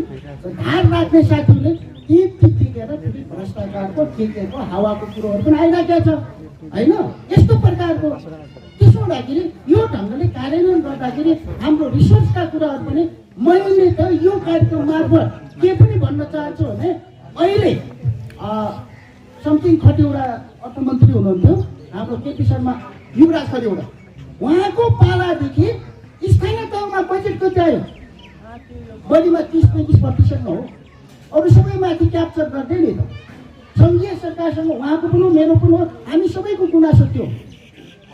धार राख्ने साथीहरूले टिकेर फेरि भ्रष्टाचारको ठिकेको हावाको कुरोहरू पनि आइराखेको छ, होइन? यस्तो प्रकारको। त्यसो हुँदाखेरि यो ढङ्गले कार्यान्वयन गर्दाखेरि हाम्रो रिसोर्सका कुराहरू पनि मैले त यो कार्यक्रम मार्फत के पनि भन्न चाहन्छु भने अहिले समथिङ खतिवडा अर्थमन्त्री हुनुहुन्थ्यो हाम्रो केपी शर्मा, युवराज खतिवडा, उहाँको पालादेखि स्थानीय तहमा बजेट कति आयो? बढीमा 30-35% हो, अरू सबै माथि क्याप्चर गर्दै नि त। सङ्घीय सरकारसँग उहाँको पनि हो, मेरो पनि हो, हामी सबैको गुनासो त्यो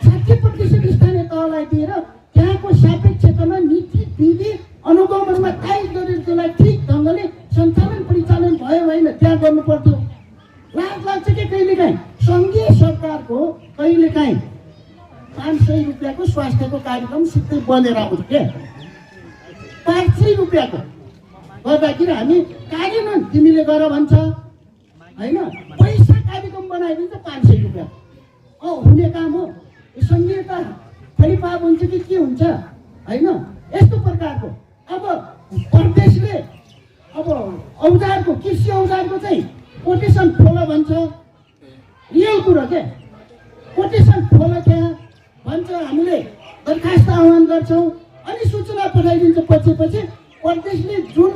60% स्थानीय तहलाई दिएर त्यहाँको सापेक्षतामा नीति विधि अनुगमनमा तय गरेर त्यसलाई ठिक ढङ्गले सञ्चालन परिचालन भयो होइन त्यहाँ गर्नु पर्थ्यो। लाज लाग्छ कि कहिलेकाहीँ सङ्घीय सरकारको कहिलेकाहीँ 500 रुपियाँको स्वास्थ्यको कार्यक्रम सिधै बनेर आउँछ क्या, 500 रुपियाँको गर्दाखेरि हामी कार्यान्वयन तिमीले गर भन्छ, होइन? पैसा कार्यक्रम बनाइदिन्छ 500 रुपियाँ हुने काम हो। सङ्घीयता फलिपाप हुन्छ कि के हुन्छ, होइन? यस्तो प्रकारको अब प्रदेशले अब औजारको, कृषि औजारको चाहिँ कोटेसन खोला भन्छ, रियल कुरो के कोटेसन खोल क्या भन्छ, हामीले दरखास्त आह्वान गर्छौँ अनि सूचना पठाइदिन्छ। पछि प्रदेशले जुन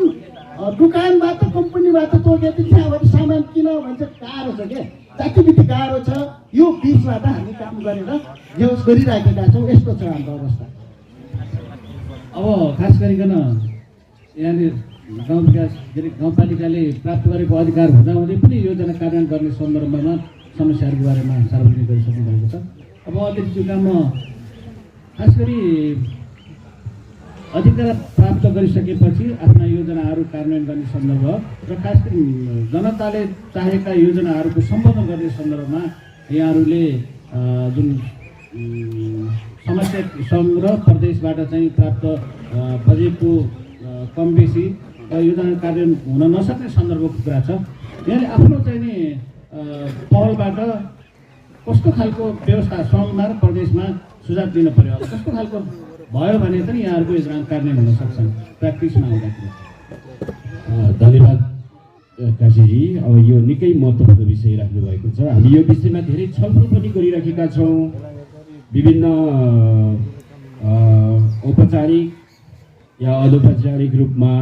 दुकानबाट कम्पनीबाट तोकेको त्यहाँबाट सामान किन भन्छ, गाह्रो छ क्या, जतिबित्ति गाह्रो छ। यो बिचबाट हामी काम गरेर व्यवस्था गरिराखेका छौँ। यस्तो छ हाम्रो अवस्था। अब खास गरिकन यहाँनिर गाउँ विकास के अरे गाउँपालिकाले प्राप्त गरेको अधिकार हुँदाहुँदै पनि योजना कार्यान्वयन गर्ने सन्दर्भमा समस्याहरूको बारेमा सार्वजनिक गरिसक्नु भएको छ। अब अध्यक्ष काममा खास गरी अधिकार प्राप्त गरिसकेपछि आफ्ना योजनाहरू कार्यान्वयन गर्ने सन्दर्भ र खास गरी जनताले चाहेका योजनाहरूको सम्बोधन गर्ने सन्दर्भमा यहाँहरूले जुन समस्या सङ्घ र प्रदेशबाट चाहिँ प्राप्त बजेटको कम बेसी योजना कार्यान्वयन हुन नसक्ने सन्दर्भको कुरा छ। यहाँले आफ्नो चाहिँ नि पहलबाट कस्तो खालको व्यवस्था सङ्घमा र प्रदेशमा सुझाव दिन पर्यो, अब कस्तो खालको भयो भने पनि यहाँहरूको योजना कार्यान्वयन हुन सक्छन् प्र्याक्टिसमा हुँदाखेरि। धन्यवाद काशीजी। अब यो निकै महत्त्वपूर्ण विषय राख्नु भएको छ। हामी यो विषयमा धेरै छलफल पनि गरिराखेका छौँ। विभिन्न औपचारिक या अनौपचारिक रूपमा।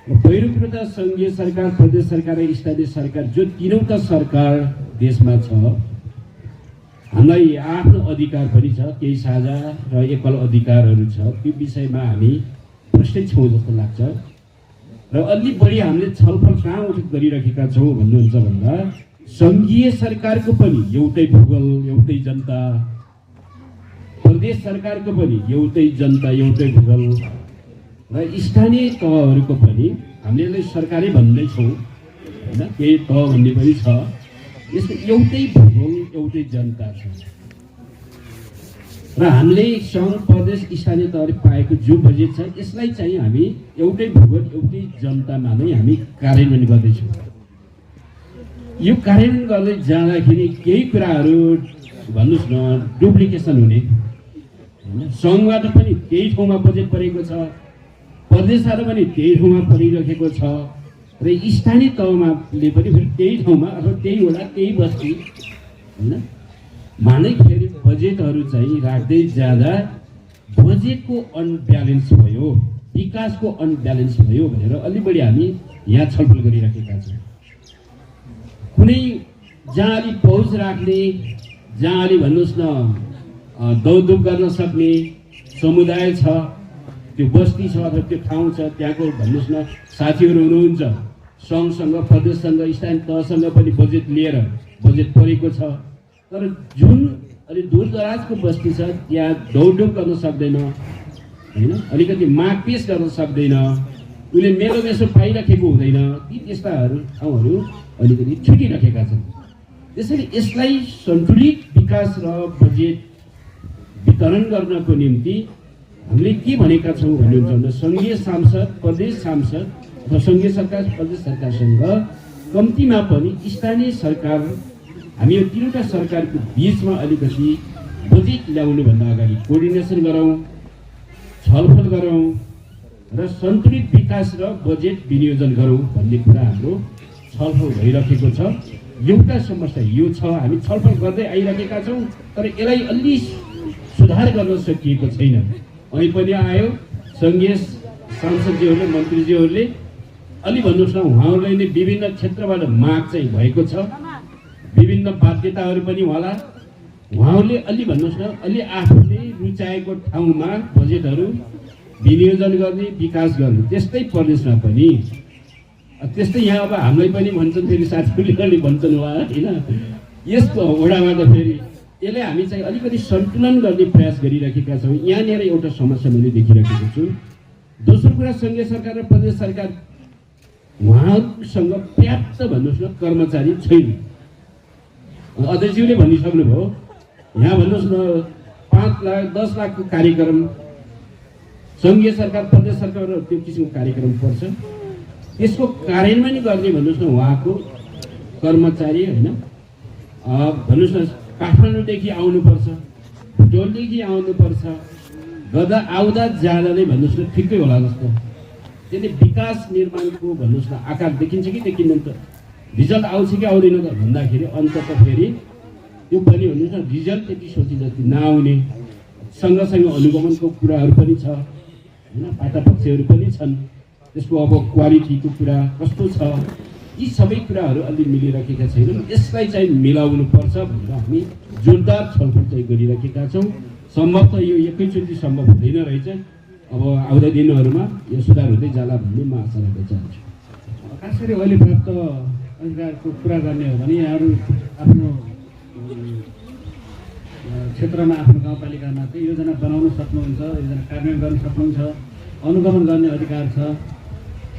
पहिलो कुरो त सङ्घीय सरकार, प्रदेश सरकार र स्थानीय सरकार जो तीनवटा सरकार देशमा छ, हामीलाई आफ्नो अधिकार पनि छ, केही साझा र एकल अधिकारहरू छ। त्यो विषयमा हामी प्रष्टै छौँ जस्तो लाग्छ। र अलि बढी हामीले छलफल कहाँ उठेर गरिराखेका छौँ भन्नुहुन्छ भन्दा सङ्घीय सरकारको पनि एउटै भूगोल, एउटै जनता, प्रदेश सरकारको पनि एउटै जनता, एउटै भूगोल र स्थानीय तहहरूको पनि हामीले सरकारै भन्दैछौँ होइन, केही तह भन्ने पनि छ। यसको एउटै भूगोल, एउटै जनता छ। र हामीले सङ्घ, प्रदेश, स्थानीय तहले पाएको जो बजेट छ यसलाई चाहिँ हामी एउटै भूगोल, एउटै जनतामा नै हामी कार्यान्वयन गर्दैछौँ। यो कार्यान्वयन गर्दै जाँदाखेरि केही कुराहरू भन्नुहोस् न डुप्लिकेसन हुने होइन। सङ्घबाट पनि त्यही ठाउँमा बजेट परेको छ, प्रदेशबाट पनि त्यही ठाउँमा परिरहेको छ र स्थानीय तहमाले पनि फेरि त्यही ठाउँमा अथवा त्यही वडा, त्यही बस्ती होइन मानै फेरि बजेटहरू चाहिँ राख्दै जाँदा बजेटको अनब्यालेन्स भयो, विकासको अनब्यालेन्स भयो भनेर अलि बढी हामी यहाँ छलफल गरिराखेका छौँ। कुनै जहाँ अलि पहुँच राख्ने, जहाँ अलि भन्नुहोस् न दौडधुप गर्न सक्ने समुदाय छ, त्यो बस्ती छ अथवा त्यो ठाउँ छ, त्यहाँको भन्नुहोस् न साथीहरू हुनुहुन्छ, सङ्घसँग, प्रदेशसँग, स्थानीय तहसँग पनि बजेट लिएर बजेट परेको छ। तर जुन अलि दूरदराजको बस्ती छ त्यहाँ दौडधुप गर्न सक्दैन होइन, अलिकति माग पेस गर्न सक्दैन, उसले मेलो मेसो पाइराखेको हुँदैन, ती त्यस्ताहरू ठाउँहरू अलिकति छुटिराखेका छन्। त्यसैले यसलाई सन्तुलित विकास र बजेट वितरण गर्नको निम्ति हामीले के भनेका छौँ भन्नुहुन्छ भने सङ्घीय सांसद, प्रदेश सांसद अथवा सङ्घीय सरकार, प्रदेश सरकारसँग कम्तीमा पनि स्थानीय सरकार, हामी यो तीनवटा सरकारको बिचमा अलिकति बजेट ल्याउनुभन्दा अगाडि कोअर्डिनेसन गरौँ, छलफल गरौँ र सन्तुलित विकास र बजेट विनियोजन गरौँ भन्ने कुरा हाम्रो छलफल भइरहेको छ। एउटा समस्या यो छ, हामी छलफल गर्दै आइरहेका छौँ तर यसलाई अलि सुधार गर्न सकिएको छैन। अहिले पनि आयो सङ्घीय सांसदज्यूहरूले, मन्त्रीज्यूहरूले अलि भन्नुहोस् न, उहाँहरूलाई नै विभिन्न क्षेत्रबाट माग चाहिँ भएको छ, विभिन्न बाध्यताहरू पनि होला। उहाँहरूले अलि भन्नुहोस् न, अलि आफूले रुचाएको ठाउँमा बजेटहरू विनियोजन गर्ने, विकास गर्ने। त्यस्तै प्रदेशमा पनि त्यस्तै यहाँ अब हामीलाई पनि भन्छन्, फेरि साथीहरूले भन्छन् उहाँ होइन, यस्तो वडाबाट फेरि यसलाई हामी चाहिँ अलिकति सन्तुलन गर्ने प्रयास गरिरहेका छौँ। यहाँनिर एउटा समस्या मैले देखिरहेको छु। दोस्रो कुरा, सङ्घीय सरकार र प्रदेश सरकार उहाँहरूसँग पर्याप्त भन्नुहोस् न कर्मचारी छैन। अध्यक्षज्यूले भनिसक्नुभयो, यहाँ भन्नुहोस् न 5 लाख 10 लाखको कार्यक्रम सङ्घीय सरकार, प्रदेश सरकार र त्यो किसिमको कार्यक्रम पर्छ, त्यसको कार्यान्वयन गर्ने भन्नुहोस् न उहाँको कर्मचारी होइन, भन्नुहोस् न काठमाडौँदेखि आउनुपर्छ, भुटोलदेखि आउनुपर्छ, गर्दा आउँदा जाँदा नै भन्नुहोस् न ठिकै होला जस्तो। त्यसले विकास निर्माणको भन्नुहोस् न आकार देखिन्छ कि देखिँदैन त, रिजल्ट आउँछ कि आउँदैन त भन्दाखेरि अन्तत फेरि त्यो पनि भन्नुहोस् न रिजल्ट त्यति सोचे जति नआउने सँगसँगै अनुगमनको कुराहरू पनि छ होइन, पाटापक्षहरू पनि छन्, त्यसको अब क्वालिटीको कुरा कस्तो छ, यी सबै कुराहरू अलि मिलिरहेका छैनन्। यसलाई चाहिँ मिलाउनु पर्छ भनेर हामी जोरदार छलफल चाहिँ गरिरहेका छौँ। सम्भवतः यो एकैचोटि सम्भव हुँदैन रहेछ, अब आउँदा दिनहरूमा यो सुधार हुँदै जाला भन्ने म आशा राख्न चाहन्छु। खास गरी अहिले प्राप्त अधिकारको कुरा गर्ने हो भने यहाँहरू आफ्नो क्षेत्रमा आफ्नो गाउँपालिकामा चाहिँ योजना बनाउन सक्नुहुन्छ, योजना कार्यान्वयन गर्न सक्नुहुन्छ, अनुगमन गर्ने अधिकार छ,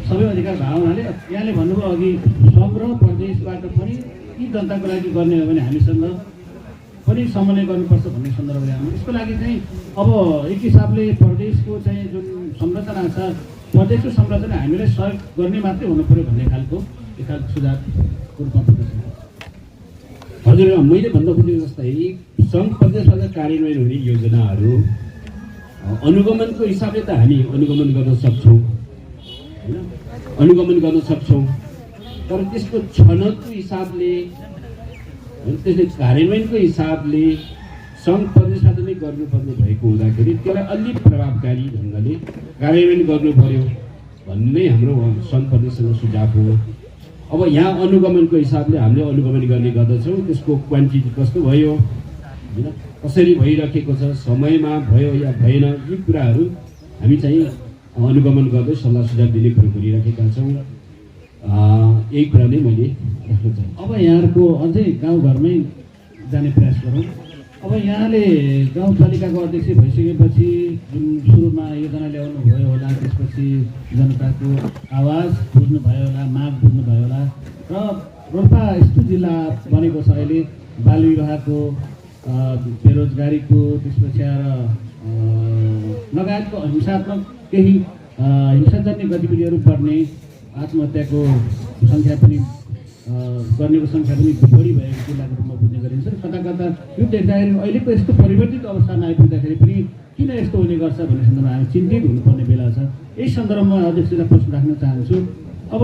सबै अधिकार भएको हुनाले यहाँले भन्नुभयो अघि सङ्घ र प्रदेशबाट पनि यी जनताको लागि गर्ने हो भने हामीसँग पनि समन्वय गर्नुपर्छ भन्ने सन्दर्भले हामी यसको लागि चाहिँ अब एक हिसाबले प्रदेशको चाहिँ जुन संरचना छ, प्रदेशको संरचना हामीलाई सहयोग गर्ने मात्रै हुनु पऱ्यो भन्ने खालको एक खालको सुझावको रूपमा प्रदर्शन। हजुर, मैले भन्न खोजेको जस्तै सङ्घ प्रदेशबाट कार्यान्वयन हुने योजनाहरू अनुगमनको हिसाबले त हामी अनुगमन गर्न सक्छौँ होइन, अनुगमन गर्न सक्छौँ, तर त्यसको छनौटको हिसाबले त्यसले कार्यान्वयनको हिसाबले सङ्घ प्रदेशबाट नै गर्नुपर्ने भएको हुँदाखेरि त्यसलाई अलि प्रभावकारी ढङ्गले कार्यान्वयन गर्नु पर्यो भन्ने हाम्रो सङ्घ प्रदेशसँग सुझाव हो। अब यहाँ अनुगमनको हिसाबले हामीले अनुगमन गर्ने गर्दछौँ, त्यसको क्वान्टिटी कस्तो भयो होइन, कसरी भइरहेको छ, समयमा भयो या भएन, यी कुराहरू हामी चाहिँ अनुगमन गर्दै सल्लाह सुझाव दिने कुरो गरिरहेका छौँ। यही कुरा नै मैले राख्न चाहन्छु। अब यहाँहरूको अझै गाउँघरमै जाने प्रयास गरौँ। अब यहाँले गाउँपालिकाको अध्यक्ष भइसकेपछि जुन सुरुमा योजना ल्याउनु भयो होला, त्यसपछि जनताको आवाज बुझ्नुभयो होला, माग बुझ्नुभयो होला र रोल्पा यस्तो जिल्ला बनेको छ अहिले बाल विवाहको, बेरोजगारीको, त्यसपछि आएर लगायतको हिंसात्मक केही हिंसाजन्य गतिविधिहरू बढ्ने, आत्महत्याको सङ्ख्या पनि गर्नेको सङ्ख्या पनि बढी भएको जिल्लाको रूपमा बुझ्ने गरिन्छ। कता कता यो देख्दाखेरि अहिलेको यस्तो परिवर्तित अवस्थामा आइपुग्दाखेरि पनि किन यस्तो हुने गर्छ भन्ने सन्दर्भमा हामी चिन्तित हुनुपर्ने बेला छ। यही सन्दर्भमा अध्यक्षलाई प्रश्न राख्न चाहन्छु। अब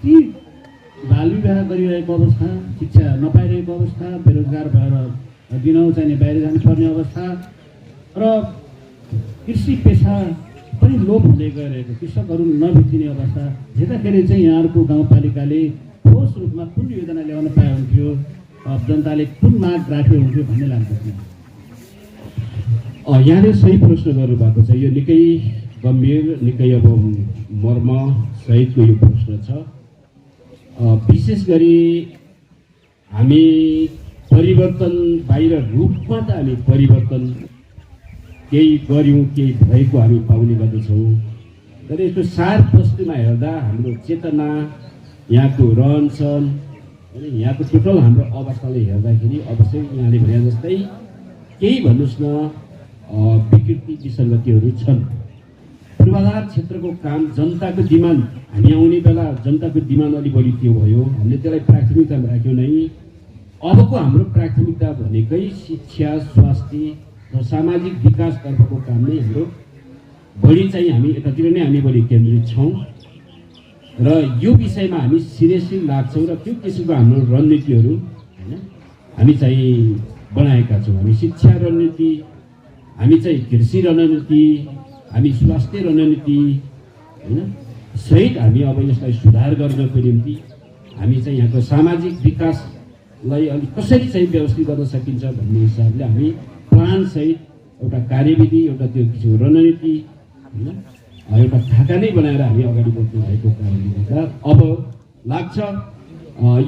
ती बाल विवाह गरिरहेको अवस्था, शिक्षा नपाइरहेको अवस्था, बेरोजगार भएर दिनौँ चाहिने बाहिर जानुपर्ने अवस्था र कृषि पेसा पनि लोप हुँदै गइरहेको, कृषकहरू नभेटिने अवस्था हेर्दाखेरि चाहिँ यहाँहरूको गाउँपालिकाले ठोस रूपमा कुन योजना ल्याउन पाए हुन्थ्यो, जनताले कुन माग राख्यो हुन्थ्यो भन्ने लाग्छ। यहाँले सही प्रश्न गर्नुभएको छ। यो निकै गम्भीर, निकै अब मर्म सहितको यो प्रश्न छ। विशेष गरी हामी परिवर्तन बाहिर रूपमा त हामी परिवर्तन केही गऱ्यौँ, केही भएको हामी पाउने गर्दछौँ, तर यसको सार वस्तुमा हेर्दा हाम्रो चेतना, यहाँको रहनसहन अनि यहाँको टोटल हाम्रो अवस्थाले हेर्दाखेरि अवश्य यहाँले भने जस्तै केही भन्नुहोस् न विकृति विसङ्गतिहरू छन्। पूर्वाधार क्षेत्रको काम, जनताको डिमान्ड, हामी आउने बेला जनताको डिमान्ड अलिक बढी त्यो भयो, हामीले त्यसलाई प्राथमिकतामा राख्यौँ नै। अबको हाम्रो प्राथमिकता भनेकै शिक्षा, स्वास्थ्य र सामाजिक विकासतर्फको काम नै हाम्रो बढी चाहिँ हामी यतातिर नै हामी बढी केन्द्रित छौँ र यो विषयमा हामी सिरियसली लाग्छौँ र त्यो किसिमको हाम्रो रणनीतिहरू होइन हामी चाहिँ बनाएका छौँ। हामी शिक्षा रणनीति, हामी चाहिँ कृषि रणनीति, हामी स्वास्थ्य रणनीति होइन सहित हामी अब यसलाई सुधार गर्नको निम्ति हामी चाहिँ यहाँको सामाजिक विकासलाई अलिक कसरी चाहिँ व्यवस्थित गर्न सकिन्छ भन्ने हिसाबले हामी प्लानसहित एउटा कार्यविधि, एउटा त्यो किसिमको रणनीति होइन एउटा खाका नै बनाएर हामी अगाडि बढ्नु भएको कारणले गर्दा अब लाग्छ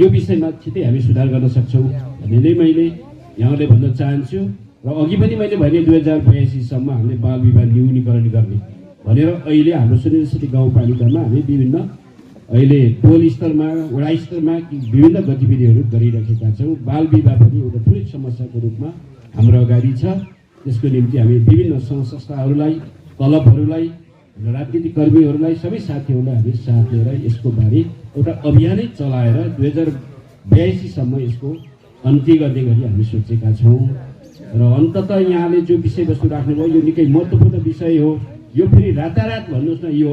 यो विषयमा छिटै हामी सुधार गर्न सक्छौँ भन्ने नै मैले यहाँले भन्न चाहन्छु। र अघि पनि मैले भने 2082 सम्म हामीले बाल विवाह न्यूनीकरण गर्ने भनेर अहिले हाम्रो सुनिश्चित गाउँपालिकामा हामी विभिन्न अहिले टोल स्तरमा, वडा स्तरमा विभिन्न गतिविधिहरू गरिरहेका छौँ। बाल विवाह पनि एउटा ठुलो समस्याको रूपमा हाम्रो अगाडि छ। त्यसको निम्ति हामी विभिन्न सङ्घ संस्थाहरूलाई, क्लबहरूलाई, राजनीतिक कर्मीहरूलाई, सबै साथीहरूलाई हामी साथ लिएर यसको बारे एउटा अभियानै चलाएर 2082 सम्म यसको अन्त्य गर्ने गरी हामी सोचेका छौँ। र अन्ततः यहाँले जो विषयवस्तु राख्नुभयो यो निकै महत्त्वपूर्ण विषय हो। यो फेरि रातारात भन्नुहोस् न यो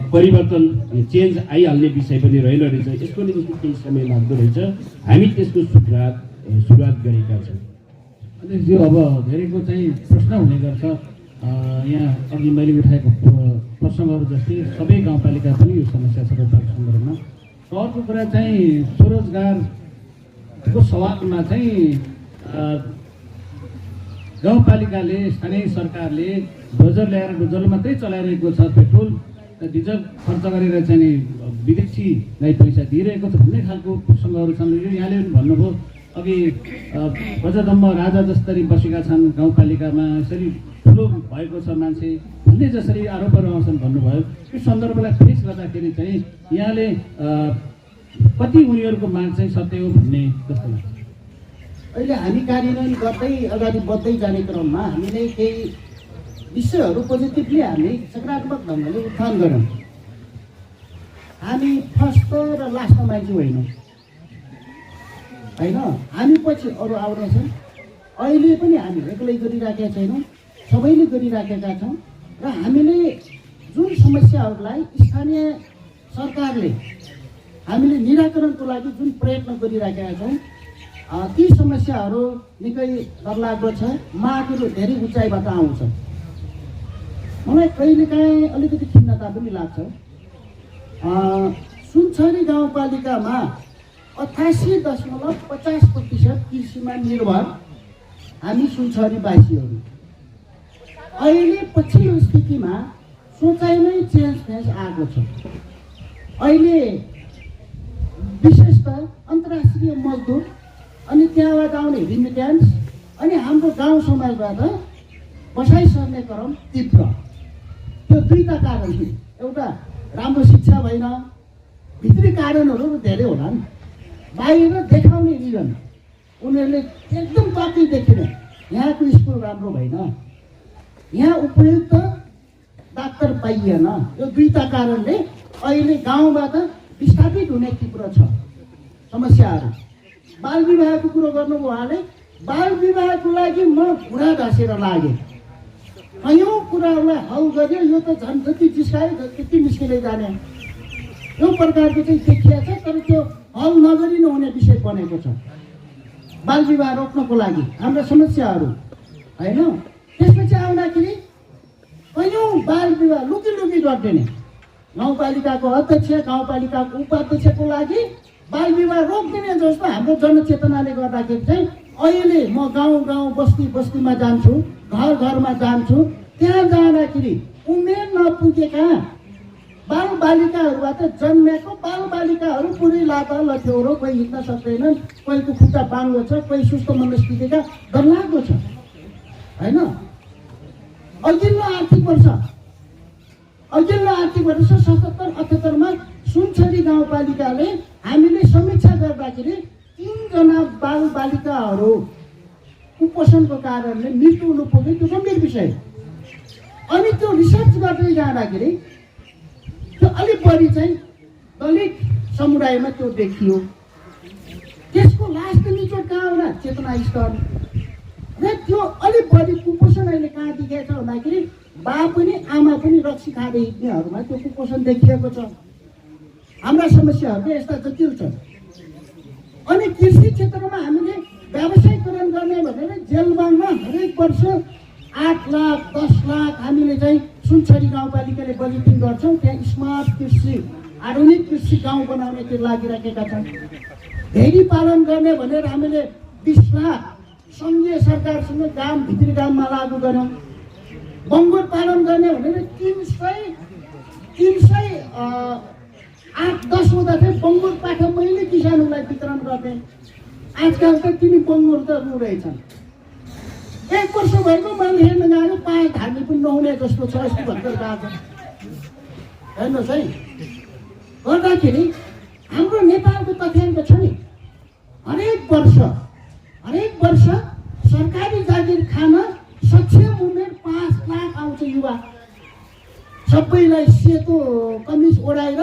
परिवर्तन चेन्ज आइहाल्ने विषय पनि रहेन रहेछ। यसको निम्ति केही समय लाग्दो रहेछ। हामी त्यसको सुधार सुरुवात गरेका छौँ। अध्यक्षज्यू, अब धेरैको चाहिँ प्रश्न हुने गर्छ। यहाँ अघि मैले उठाएको प्रसङ्गहरू जस्तै सबै गाउँपालिका पनि यो समस्या छ रोजगारको सन्दर्भमा। अर्को कुरा चाहिँ स्वरोजगारको सवालमा चाहिँ गाउँपालिकाले स्थानीय सरकारले डोजर ल्याएर डोजर मात्रै चलाइरहेको छ, पेट्रोल डिजल खर्च गरेर चाहिँ नि विदेशीलाई पैसा दिइरहेको छ भन्ने खालको प्रसङ्गहरू छन्। यो यहाँले पनि भन्नुभयो अघि गजदम्ब राजा जसरी बसेका छन् गाउँपालिकामा, यसरी ठुलो भएको छ मान्छे भन्ने जसरी आरोपहरू आउँछन् भन्नुभयो। यो सन्दर्भलाई फेस गर्दाखेरि चाहिँ यहाँले कति उनीहरूको माग चाहिँ सत्य हो भन्ने जस्तो लाग्छ? अहिले हामी कार्यान्वयन गर्दै अगाडि बढ्दै जाने क्रममा हामीले केही विषयहरू पोजिटिभली हामी सकारात्मक ढङ्गले उत्थान गऱ्यौँ। हामी फर्स्ट र लास्टमा मान्छे होइनौँ, होइन? हामी पछि अरू आउनेछन्। अहिले पनि हामी एक्लै गरिराखेका छैनौँ, सबैले गरिराखेका छौँ। र हामीले जुन समस्याहरूलाई स्थानीय सरकारले हामीले निराकरणको लागि जुन प्रयत्न गरिराखेका छौँ, ती समस्याहरू निकै डरलाग्दो छ। मागहरू धेरै उचाइबाट आउँछ। मलाई कहिलेकाहीँ अलिकति खिन्नता पनि लाग्छ। सुनसरी गाउँपालिकामा 88.50% कृषिमा निर्भर हामी सुनसरीवासीहरू। अहिले पछिल्लो स्थितिमा सोचाइ नै चेन्ज आएको छ। अहिले विशेषतः अन्तर्राष्ट्रिय मजदुर अनि त्यहाँबाट आउने रिमिट्यान्स अनि हाम्रो गाउँ समाजबाट बसाइ सर्ने क्रम तीव्र। त्यो दुईटा कारण थियो। एउटा राम्रो शिक्षा भएन, भित्री कारणहरू धेरै होला नि। बाहिर देखाउने रिजन उनीहरूले एकदम कति देखिन, यहाँको स्कुल राम्रो भएन, यहाँ उपयुक्त डाक्टर पाइएन। यो दुईटा कारणले अहिले गाउँबाट विस्थापित हुने तीव्र छ समस्याहरू। बाल विवाहको कुरो गर्नुभयो उहाँले। बाल विवाहको लागि म घुँडा घसेर लागेँ। कयौँ कुराहरूलाई हल गर्यो, यो त झन् जति जिस्कायो त्यति निस्किँदै जाने यो प्रकारको चाहिँ देखिया छ। तर त्यो हल नगरी नहुने विषय बनेको छ। बाल विवाह रोक्नको लागि हाम्रा समस्याहरू, होइन? त्यसपछि आउँदाखेरि कयौँ बाल विवाह लुकी लुकी गरिदिने। गाउँपालिकाको अध्यक्ष, गाउँपालिकाको उपाध्यक्षको लागि बाल विवाह रोकिदिने जस्तो हाम्रो जनचेतनाले गर्दाखेरि चाहिँ अहिले म गाउँ गाउँ बस्ती बस्तीमा जान्छु, घर घरमा जान्छु। त्यहाँ जाँदाखेरि उमेर नपुगेका बालबालिकाहरूबाट जन्मेको बालबालिकाहरू पुरै लाता लथ्यौरो, कोही हिँड्न सक्दैनन्, कोहीको खुट्टा बाङ्गो छ, कोही सुस्त मनस्थितिका डरलाग्दो छ, होइन? अघिल्लो आर्थिक वर्ष 77-78मा सुनसरी गाउँपालिकाले हामीले समीक्षा गर्दाखेरि 3 जना बालबालिकाहरू कुपोषणको कारणले मृत्यु हुनु पुग्यो। त्यो गम्भीर विषय। अनि त्यो रिसर्च गर्दै जाँदाखेरि त्यो अलिक बढी चाहिँ दलित समुदायमा त्यो देखियो। त्यसको लास्ट निचोड कहाँ होला? चेतना स्तर। र त्यो अलिक बढी कुपोषण अहिले कहाँ देखिएको छ भन्दाखेरि बा पनि आमा पनि रक्सी खाँदै हिँड्नेहरूमा त्यो कुपोषण देखिएको छ। हाम्रा समस्याहरू यस्ता जटिल छन्। अनि कृषि क्षेत्रमा हामीले व्यवसायीकरण गर्ने भनेर जेलबाङमा हरेक वर्ष 8 लाख 10 लाख हामीले चाहिँ सुनसरी गाउँपालिकाले बजेटिङ गर्छौँ। त्यहाँ स्मार्ट कृषि, आधुनिक कृषि गाउँ बनाउनेतिर लागिराखेका छन्। भेडी पालन गर्ने भनेर हामीले 20 लाख सङ्घीय सरकारसँग भित्री गाममा लागू गऱ्यौँ। बङ्गुर पालन गर्ने भनेर 308-10 हुँदाखेरि बङ्गुर पाठा मैले किसानहरूलाई वितरण गर्ने। आजकल त तिनी बङ्गुर त रुँदैछन्। 1 वर्ष भएको मैले हेर्न गएको 5 धार्मिक पनि नहुने जस्तो छ। यस्तो भर्खर गएको हेर्नुहोस् है। गर्दाखेरि हाम्रो नेपालको तथ्याङ्क छ नि, हरेक वर्ष सरकारी जागिर खान सक्षम उमेर 5 लाख आउँछ युवा। सबैलाई सेतो कमिज ओढाएर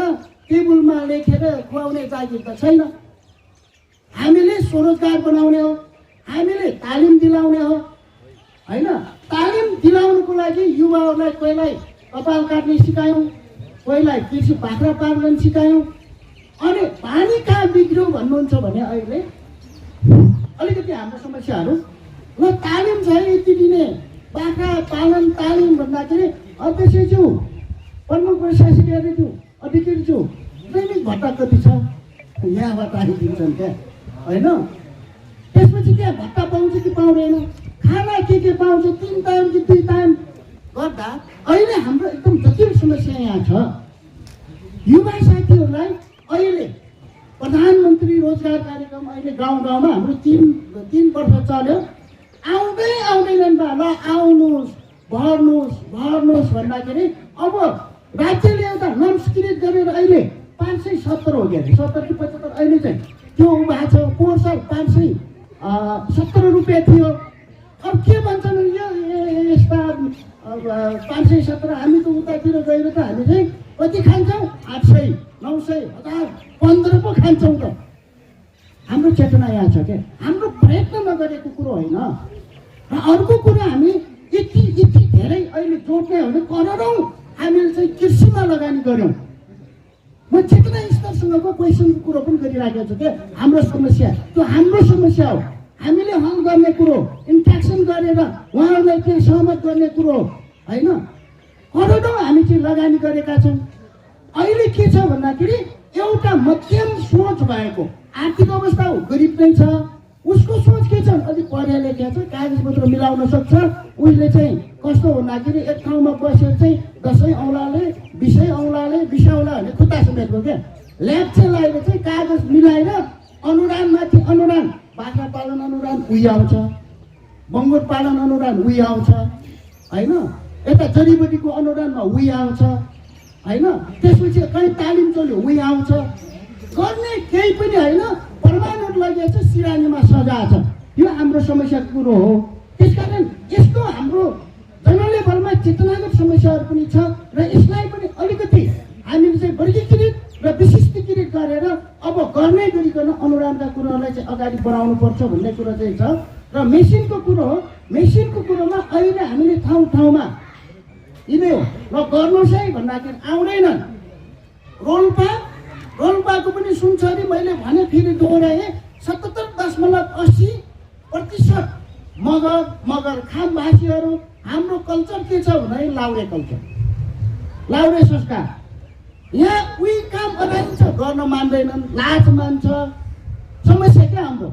टेबलमा लेखेर खुवाउने जागिर त छैन। हामीले स्वरोजगार बनाउने हो, हामीले तालिम दिलाउने हो, होइन? तालिम दिलाउनुको लागि युवाहरूलाई कोहीलाई कपाल काट्ने सिकायौँ, कोहीलाई कृषि बाख्रा पालन सिकायौँ। अनि पानी कहाँ बिग्रियो भन्नुहुन्छ भने अहिले अलिकति हाम्रो समस्याहरू ल तालिम छ यति दिने बाख्रा पालन तालिम भन्दाखेरि अध्यक्षज्यू प्रमुख प्रशासकीय अधिकारीज्यू दैनिक भत्ता कति छ यहाँबाट आइदिन्छन् क्या होइन त्यसपछि त्यहाँ भत्ता पाउँछ कि पाउँदैन खाना के पाउँछ 3 टाइम कि 2 टाइम गर्दा अहिले हाम्रो एकदम जटिल समस्या यहाँ छ युवा साथीहरूलाई अहिले प्रधानमन्त्री रोजगार कार्यक्रम अहिले गाउँ गाउँमा हाम्रो 3 वर्ष चल्यो आउँदैनन् बा ल आउनुहोस् भर्नुहोस् भन्दाखेरि अब राज्यले एउटा नमस्कृत गरेर अहिले 570 हो क्या 70 कि 75 अहिले चाहिँ त्यो भएको छ पोहोर साल 570 रुपियाँ थियो अब के भन्छन् यस्ता 570 हामी त उतातिर गएर त हामी चाहिँ कति खान्छौँ 800 900 1000 15 पो खान्छौँ त हाम्रो चेतना यहाँ छ क्या हाम्रो प्रयत्न नगरेको कुरो होइन र अर्को कुरा हामी यति धेरै अहिले जोड्ने हो भने करोडौँ हामीले चाहिँ कृषिमा लगानी गऱ्यौँ म चेतना स्तरसँगको क्वेसनको कुरो पनि गरिराखेको छु क्या हाम्रो समस्या त्यो हाम्रो समस्या हो हामीले हल गर्ने कुरो इन्ट्र्याक्सन गरेर उहाँहरूलाई त्यहाँ सहमत गर्ने कुरो होइन करोडौँ हामी चाहिँ लगानी गरेका छौँ अहिले के छ भन्दाखेरि एउटा मध्यम सोच भएको आर्थिक अवस्था हो गरिब नै छ उसको सोच के छ अलिक पढे लेखेको छ कागजपत्र मिलाउन सक्छ उसले चाहिँ कस्तो भन्दाखेरि एक ठाउँमा बसेर चाहिँ 10 औँलाले 20 औँलाले 20 औँला भने खुट्टा समेतको क्या ल्याप्चे लगाएर चाहिँ कागज मिलाएर अनुदानमाथि अनुदान बाख्रा पालन अनुदान उही आउँछ बङ्गुर पालन अनुदान उही आउँछ होइन यता जडीबुटीको अनुदानमा उही आउँछ होइन त्यसपछि कहीँ तालिम चल्यो उही आउँछ गर्ने केही पनि होइन परमाणु लगेको छ सिरानीमा सजा छ यो हाम्रो समस्याको कुरो हो त्यसकारण यस्तो हाम्रो जनलेभलमा चेतनागत समस्याहरू पनि छ र यसलाई पनि अलिकति हामीले चाहिँ वर्गीकृत र विशिष्टीकृत गरेर अब गर्ने गरिकन अनुदानका कुराहरूलाई चाहिँ अगाडि बढाउनु पर्छ भन्ने कुरा चाहिँ छ र मेसिनको कुरो हो मेसिनको कुरोमा अहिले हामीले ठाउँमा यिनै हो र गर्नुहोस् है भन्दाखेरि आउँदैनन् रोल्पाको पनि सुन्छ अरे मैले भने फेरि दोहोऱ्याएँ 77.80% मगर खामभाषीहरू हाम्रो कल्चर के छ भने लाउरे कल्चर लाउरे संस्कार यहाँ उही काम अगाडिन्छ गर्न मान्दैनन् लाज मान्छ समस्या क्या हाम्रो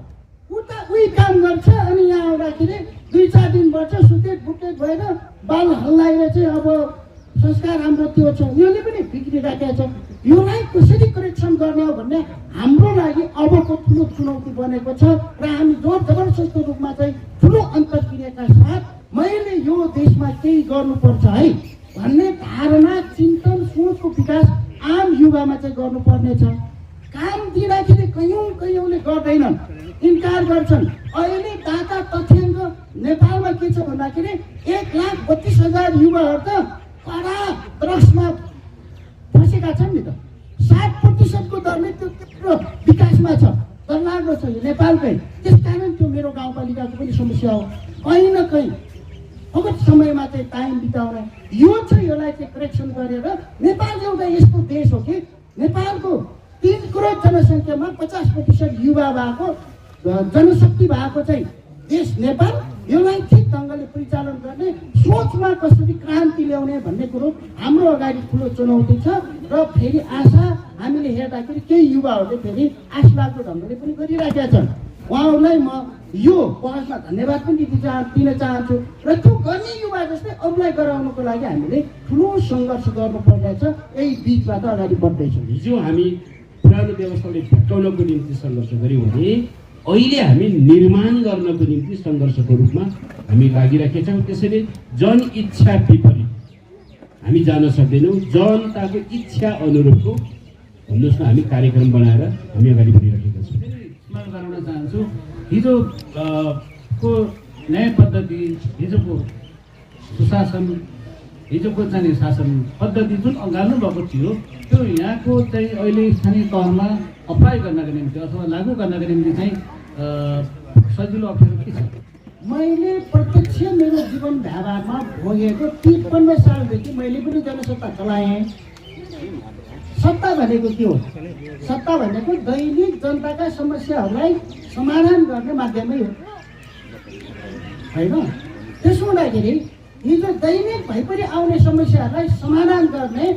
उता उही काम गर्छ अनि यहाँ आउँदाखेरि 2-4 दिन बस्छ सुतेक बुटेक भएर बाल हल्लाएर चाहिँ अब संस्कार हाम्रो त्यो छ योले पनि बिग्रिराखेको छ योलाई कसरी करेक्सन गर्ने हो भन्ने हाम्रो लागि अबको ठुलो चुनौती बनेको छ र हामी जोर जबरजस्त रूपमा चाहिँ ठुलो अन्तर्क्रियाका साथ मैले यो देशमा केही गर्नुपर्छ है भन्ने धारणा चिन्तन सोचको विकास आम युवामा चाहिँ गर्नुपर्ने छ काम दिँदाखेरि कयौँले गर्दैनन् इन्कार गर्छन् अहिले दाता तथ्याङ्क नेपालमा के छ भन्दाखेरि 1,32,000 युवाहरू त कडा ड्रग्समा फँसेका छन् नि त 60% को दरले त्यो त्यत्रो विकासमा छ डरलाग्दो छ यो नेपालकै त्यसकारण त्यो मेरो गाउँपालिकाको पनि समस्या हो कहीँ न कहीँ फगत समयमा चाहिँ टाइम बिताउने यो चाहिँ यसलाई चाहिँ करेक्सन गरेर नेपाल एउटा यस्तो देश हो कि नेपालको 3 करोड जनसङ्ख्यामा 50% युवा भएको जनशक्ति भएको चाहिँ देश नेपाल यसलाई ठिक ढङ्गले परिचालन गर्ने सोचमा कसरी क्रान्ति ल्याउने भन्ने कुरो हाम्रो अगाडि ठुलो चुनौती छ र फेरि आशा हामीले हेर्दाखेरि केही युवाहरूले फेरि आशलाग्दो ढङ्गले पनि गरिराखेका छन् उहाँहरूलाई म यो बहसमा धन्यवाद पनि दिन चाहन्छु र त्यो गर्ने युवा जस्तै अरूलाई गराउनको लागि हामीले ठुलो सङ्घर्ष गर्नुपर्नेछ यही बिचबाट अगाडि बढ्दैछौँ हिजो हामी पुरानो व्यवस्थाले भत्काउनको निम्ति सङ्घर्ष गऱ्यौँ भने अहिले हामी निर्माण गर्नको निम्ति सङ्घर्षको रूपमा हामी लागिराखेका छौँ त्यसैले जनइच्छा विपरीत हामी जान सक्दैनौँ जनताको इच्छा अनुरूपको भन्नुहोस् न हामी कार्यक्रम बनाएर हामी अगाडि बढिरहेका छौँ स्मरण गराउन चाहन्छु हिजो को न्याय पद्धति हिजोको सुशासन हिजोको चाहिँ शासन पद्धति जुन अँगाल्नु भएको थियो त्यो यहाँको चाहिँ अहिले स्थानीय तहमा अप्लाई गर्नका निम्ति अथवा लागू गर्नका निम्ति चाहिँ सजिलो अप्ठ्यारो के छ मैले प्रत्यक्ष मेरो जीवन व्यवहारमा भोगेको 53 सालदेखि मैले पनि जनसत्ता चलाएँ सत्ता भनेको के हो? सत्ता भनेको दैनिक जनताका समस्याहरूलाई समाधान गर्ने माध्यमै हो, होइन? त्यसो हुँदाखेरि हिजो दैनिक भइपरि आउने समस्याहरूलाई समाधान गर्ने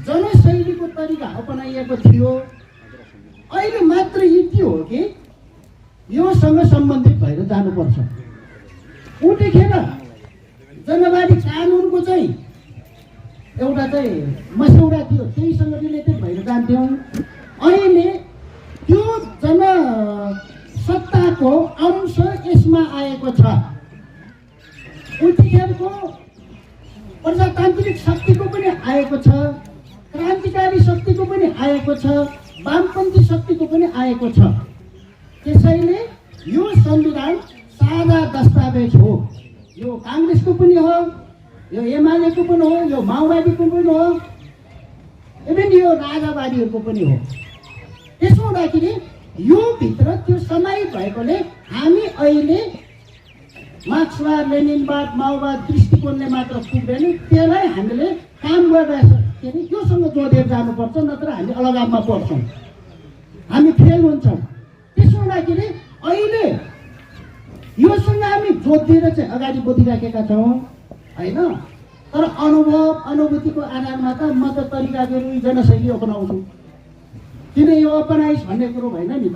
जनशैलीको तरिका अपनाइएको थियो। अहिले मात्र यति हो कि योसँग सम्बन्धित भएर जानुपर्छ। उतिखेर जनवादी कानुनको चाहिँ एउटा चाहिँ मस्यौदा थियो, त्यहीसँग रिलेटेड भएर जान्थ्यौँ। अहिले त्यो जनसत्ताको अंश यसमा आएको छ। उतिखेरको प्रजातान्त्रिक शक्तिको पनि आएको छ, क्रान्तिकारी शक्तिको पनि आएको छ, वामपन्थी शक्तिको पनि आएको छ। त्यसैले यो संविधान साझा दस्तावेज हो। यो काङ्ग्रेसको पनि हो, यो एमालेको पनि हो, यो माओवादीको पनि हो, इभन यो राजावादीहरूको पनि हो। त्यसो हुँदाखेरि यो भित्र त्यो समाहित भएकोले हामी अहिले मार्क्सवाद, लेनिनवाद, माओवाद दृष्टिकोणले मात्र पुग्दैन, त्यसलाई हामीले काम गरेर के अरे योसँग जोडेर जानुपर्छ, नत्र हामी अलगावमा पर्छौँ, हामी फेल हुन्छौँ। त्यसो हुँदाखेरि अहिले योसँग हामी जोडिएर चाहिँ अगाडि बढिराखेका छौँ, होइन? तर अनुभूतिको आधारमा त म त तरिकाहरू जनशैली अपनाउँछु। किन यो अपनाइस् भन्ने कुरो भएन नि त।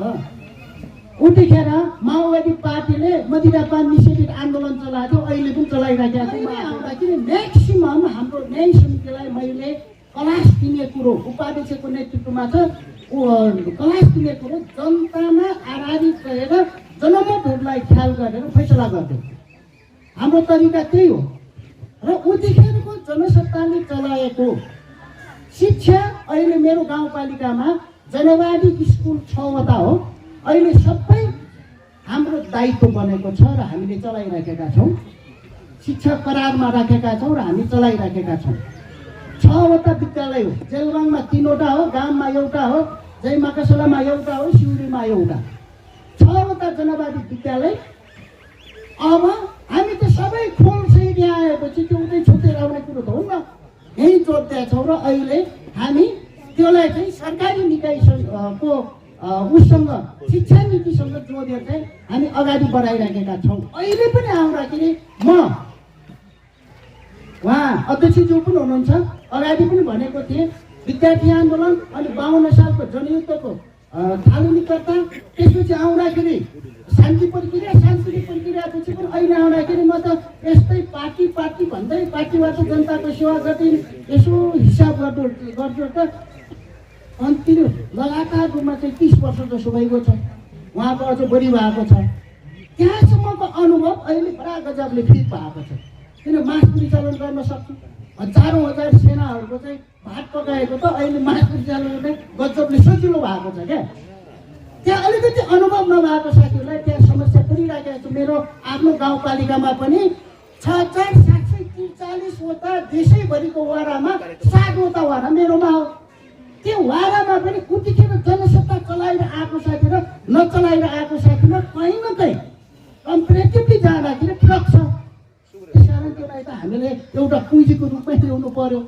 उतिखेर माओवादी पार्टीले मदिरापान निषेधित आन्दोलन चलाएको थियो, अहिले पनि चलाइराखेको छ। आउँदाखेरि म्याक्सिमम हाम्रो न्याय समितिलाई मैले क्लास दिने कुरो उपाध्यक्षको नेतृत्वमा छ, क्लास दिने कुरो जनतामा आधारित रहेर जनमतहरूलाई ख्याल गरेर फैसला गर्दै हाम्रो तरिका त्यही हो। र उतिखेरको जनसत्ताले चलाएको शिक्षा अहिले मेरो गाउँपालिकामा जनवादी स्कुल 6वटा हो, अहिले सबै हाम्रो दायित्व बनेको छ र हामीले चलाइराखेका छौँ। शिक्षा करारमा राखेका छौँ र हामी चलाइराखेका छौँ। 6वटा विद्यालय हो, जेलबाङमा 3वटा हो, गाममा एउटा हो, जयमाकासलामा एउटा हो, सिउरीमा एउटा, 6वटा जनवादी विद्यालय। अब हामी त सबै खोलसहित यहाँ आएपछि त्यो उतै छुटेर आउने कुरो त हो न, यहीँ जोड्दै छौँ। र अहिले हामी त्यसलाई चाहिँ सरकारी निकायको उसँग शिक्षा नीतिसँग जोडेर चाहिँ हामी अगाडि बढाइराखेका छौँ। अहिले पनि आउँदाखेरि म उहाँ अध्यक्षज्यू पनि हुनुहुन्छ, अगाडि पनि भनेको थिएँ विद्यार्थी आन्दोलन अनि 52 सालको जनयुद्धको थालनीकर्ता, त्यसपछि आउँदाखेरि शान्ति प्रक्रियापछि पनि अहिले आउँदाखेरि म त यस्तै पार्टी भन्दै पार्टीबाट जनताको सेवा गर्दै यसो हिसाब गर्छु त कन्टिन्यू लगातार रूपमा चाहिँ 30 वर्ष जसो भइगयो छ। उहाँको अझ बढी भएको छ। त्यहाँसम्मको अनुभव अहिले बडा गजबले फिट भएको छ। किन मास परिचालन गर्न सक्छु, हजारौँ हजार सेनाहरूको चाहिँ भात पकाएको त अहिले मास परिचालन गर्ने गजबले सजिलो भएको छ क्या। त्यहाँ अलिकति अनुभव नभएको साथीहरूलाई त्यहाँ समस्या परिरहेको छ। मेरो आफ्नो गाउँपालिकामा पनि 6743वटा देशैभरिको वाडामा 7वटा वाडा मेरोमा हो। त्यो वाडामा पनि उतिखेर जनसत्ता चलाएर आएको साथी र नचलाएर आएको साथीमा कहीँ न कहीँ कम्पेरिटिभली जाँदाखेरि फरक छ। त्यसकारण त्यसलाई त हामीले एउटा पुँजीको रूपमै ल्याउनु पर्यो।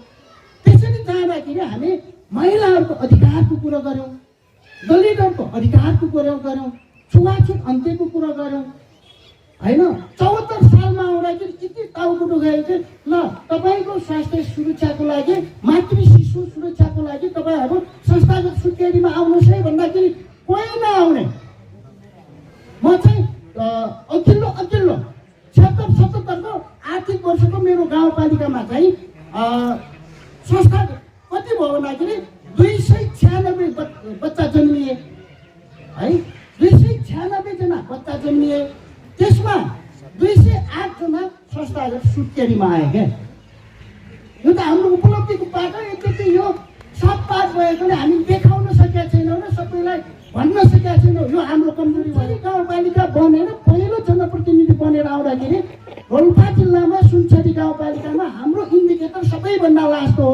त्यसरी जाँदाखेरि हामी महिलाहरूको अधिकारको कुरा गऱ्यौँ, दलितहरूको अधिकारको कुरा गऱ्यौँ, छुवाछुत अन्त्यको कुरा गऱ्यौँ, होइन? 74 सालमा आउँदाखेरि यति टाउको गयो कि ल तपाईँको स्वास्थ्य सुरक्षाको लागि, मातृ शिशु सुरक्षाको लागि तपाईँहरू संस्थागत सुत्केरीमा आउनुहोस् है भन्दाखेरि कोही नआउने। म चाहिँ अघिल्लो 77को आर्थिक वर्षको मेरो गाउँपालिकामा चाहिँ संस्था कति भयो भन्दाखेरि 296 बच्चा जन्मिए है, 296 जना बच्चा जन्मिए। त्यसमा 208 जना संस्थागत सुत्केरीमा आए क्या। यो त हाम्रो उपलब्धिको पाटो। यद्यपि यो सब पास भएकोले हामी देखाउन सकेका छैनौँ र सबैलाई भन्न सकेका छैनौँ। यो हाम्रो कमजोरी भयो। गाउँपालिका बनेर पहिलो जनप्रतिनिधि बनेर आउँदाखेरि रोल्पा जिल्लामा सुनसरी गाउँपालिकामा हाम्रो इन्डिकेटर सबैभन्दा लास्ट हो।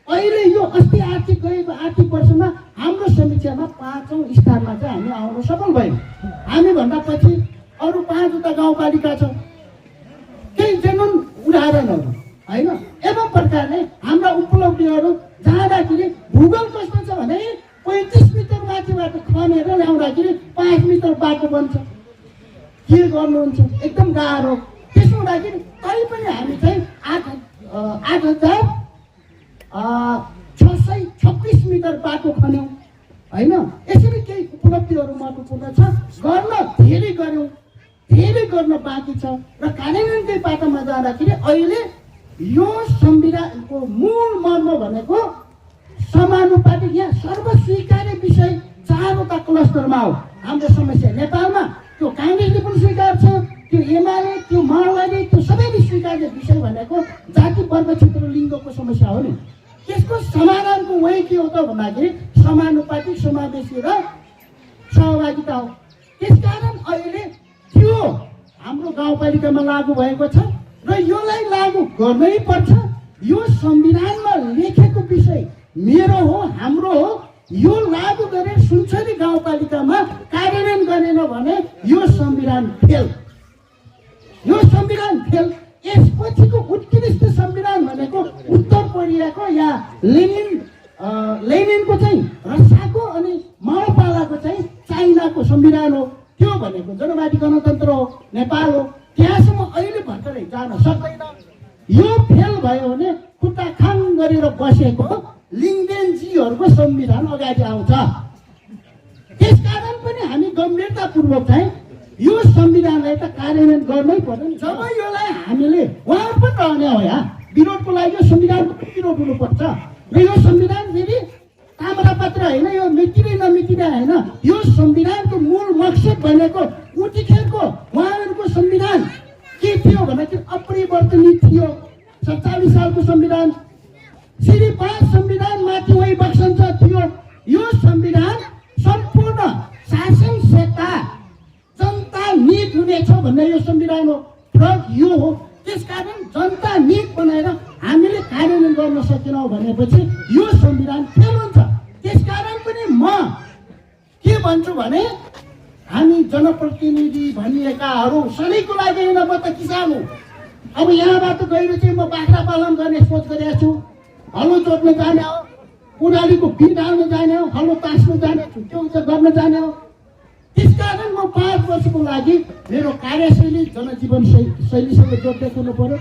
अहिले यो अस्ति गएको आर्थिक वर्षमा हाम्रो समीक्षामा 5औं स्थानमा चाहिँ हामी आउन सफल भयौँ। हामीभन्दा पछि अरू 5वटा गाउँपालिका छ। केही जेनुन उदाहरणहरू होइन। एवं प्रकारले हाम्रा उपलब्धिहरू जाँदाखेरि भूगोल कस्तो माथिबाट खनेर ल्याउँदाखेरि 5 मिटर बाटो बन्छ। के गर्नुहुन्छ? एकदम गाह्रो। त्यसो हुँदाखेरि तैपनि हामी चाहिँ 8,626 मिटर बाटो खन्यौँ होइन। यसरी केही उपलब्धिहरू महत्त्वपूर्ण छ। गर्न धेरै गऱ्यौँ, धेरै गर्न बाँकी छ र कार्यान्वयनकै बाटोमा जाँदाखेरि अहिले यो संविधानको मूल मर्म भनेको समानुपातिक, यहाँ सर्वस्वीकार्य विषय 4वटा क्लस्टरमा हो। हाम्रो समस्या नेपालमा त्यो काङ्ग्रेसले पनि स्वीकार छ, त्यो एमाले, त्यो माओवादी, त्यो सबैले स्वीकार्य विषय भनेको जाति, वर्ग, क्षेत्र, लिङ्गको समस्या हो नि। त्यसको समाधानको way के हो त भन्दाखेरि समानुपातिक, समावेशी र सहभागिता हो। त्यसकारण अहिले त्यो हाम्रो गाउँपालिकामा लागू भएको छ र योलाई लागू गर्नै पर्छ। यो संविधानमा लेखेको विषय मेरो हो, हाम्रो हो। यो लागू गरेर सुनसरी गाउँपालिकामा कार्यान्वयन गरेन भने यो संविधान फेल, यो संविधान फेल। यसपछिको उत्कृष्ट संविधान भनेको उत्तर कोरियाको या लेनिनको चाहिँ रसियाको अनि माओपालाको चाहिँ चाइनाको संविधान हो। त्यो भनेको जनवादी गणतन्त्र हो, नेपाल हो। त्यहाँसम्म अहिले भर्खरै जान सक्दैन। यो फेल भयो भने खुट्टा खाङ गरेर बसेको लिङ्गदेनजीहरूको संविधान अगाडि आउँछ। त्यसकारण पनि हामी गम्भीरतापूर्वक चाहिँ यो संविधानलाई त कार्यान्वयन गर्नै पर्यो नि। जब योलाई हामीले उहाँ पनि रहने हो, यहाँ विरोधको लागि यो संविधानको पनि विरोध हुनुपर्छ र यो संविधान फेरि ताम्रापत्र होइन, यो मिटिने नमिटिने होइन। यो संविधानको मूल मकसद भनेको उतिखेरको उहाँहरूको संविधान के थियो भन्दाखेरि अपरिवर्तनीय थियो। 47 सालको संविधान श्री 5 संविधानमाथि वही बक्सन्छ थियो। यो संविधान सम्पूर्ण शासन सत्ता जनता नीत हुनेछ भन्ने यो संविधान हो र यो हो। त्यसकारण जनता नीत बनाएर हामीले कार्यान्वयन गर्न सकेनौँ भनेपछि यो संविधान फेल हुन्छ। त्यसकारण पनि म के भन्छु भने हामी जनप्रतिनिधि भनिएकाहरू सधैँको लागि होइन, म त किसान हुँ। अब यहाँबाट गएर चाहिँ म बाख्रा पालन गर्ने सोच गरेको छु। हलो जोत्न जाने हो, उनीहरूको बिट हाल्न जाने हो, हलो तास्न जाने, छुट्यो गर्न जाने हो। त्यसकारण म 5 वर्षको लागि मेरो कार्यशैली जनजीवन शैलीसँग जोड्दै हुनु पर्यो।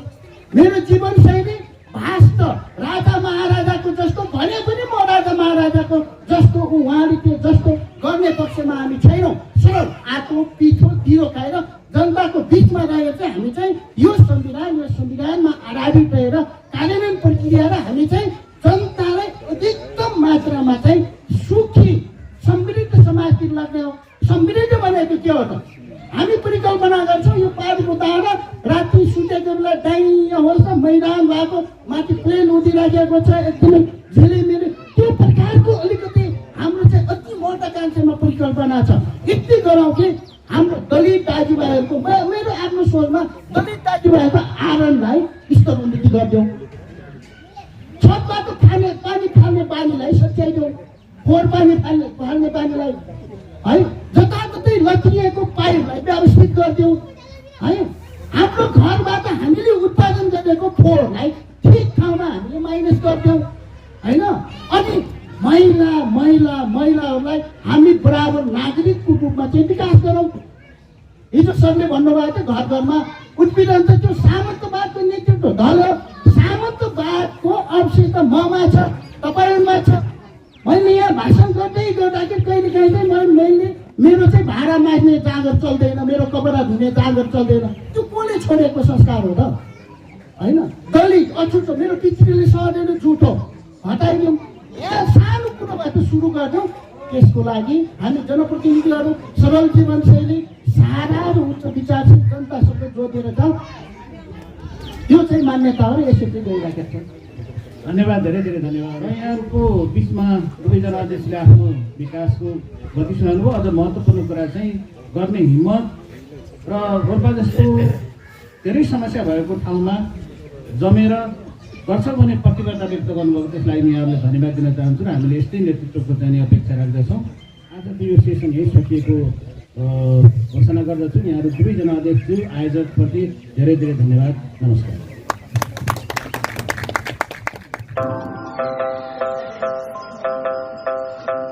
मेरो जीवनशैली भाष्ट राजा महाराजाको जस्तो भने पनि म राजा महाराजाको जस्तो उहाँले जस्तो गर्ने पक्षमा हामी छैनौँ। सरल आतो पिठो दियो खाएर जनताको बिचमा रहेर चाहिँ हामी चाहिँ यो संविधानमा आधारित रहेर कार्यान्वयन प्रक्रियालाई हामी चाहिँ जनतालाई अधिकतम मात्रामा चाहिँ सुखी समृद्ध समाजतिर लाग्ने हो। समृद्ध भनेको के हो त? हामी परिकल्पना गर्छौँ यो पाहाडको दाना राति सुतेकोलाई डाइनिया होस् न, मैदान भएको माथि प्लेन उडिराखेको छ, एकदमै झिलिमिली, त्यो प्रकारको अलिकति हाम्रो चाहिँ अति महत्त्वाकांक्षामा परिकल्पना छ। यति गरौँ कि हाम्रो दलित दाजुभाइहरूको, मेरो आफ्नो सोचमा दलित दाजुभाइहरूको आवरणलाई स्तर उन्नति गरिदेऊ। छतबाट पानी फाल्ने पानीलाई सच्याइदेऊ। फोहोर पानी फाल्ने पानीलाई है जताततै लत्रिएको पाइपलाई व्यवस्थित गरिदेऊ है। हाम्रो घरबाट हामीले उत्पादन गरेको फोहोरलाई ठिक ठाउँमा हामीले माइनस गरिदेऊ होइन। अनि महिलाहरूलाई हामी बराबर नागरिकको रूपमा चाहिँ विकास गरौँ। हिजो सरले भन्नुभएको थियो घर घरमा उत्पीडन त त्यो सामन्तवादको नेतृत्व दल हो। सामन्तवादको अवशेष त ममा छ, तपाईँहरूमा छ। मैले यहाँ भाषण गर्दाखेरि कहिले काहीँ चाहिँ मैले मेरो चाहिँ भाडा माग्ने जाँगर चल्दैन, मेरो कपडा धुने जाँगर चल्दैन। त्यो कसले छोडेको संस्कार हो त होइन? दलित अछुटो मेरो पितृले सहदैन, झुटो हटाइदिउँ। यहाँ सानो कुरोबाट सुरु गर्छौँ। त्यसको लागि हामी जनप्रतिनिधिहरू सरल जीवनशैली, सादा र उच्च विचारशील जनतासँग जोडेर जाउँ। यो चाहिँ मान्यता हो र यसरी गइराखेको छ। धन्यवाद, धेरै धेरै धन्यवाद। यहाँहरूको बिचमा दुवैजना अध्यक्षले आफ्नो विकासको गति सुनाउनुभयो। अझ महत्त्वपूर्ण कुरा चाहिँ गर्ने हिम्मत र रोल्पा जस्तो धेरै समस्या भएको ठाउँमा जमेर गर्छ भने प्रतिबद्धता व्यक्त गर्नुभएको, त्यसलाई यहाँहरूले धन्यवाद दिन चाहन्छु र हामीले यस्तै नेतृत्वको चाहिँ अपेक्षा राख्दछौँ। आजको यो सेसन यही सकिएको घोषणा गर्दछु। यहाँहरू दुवैजना अध्यक्ष आयोजकप्रति धेरै धेरै धन्यवाद। नमस्कार।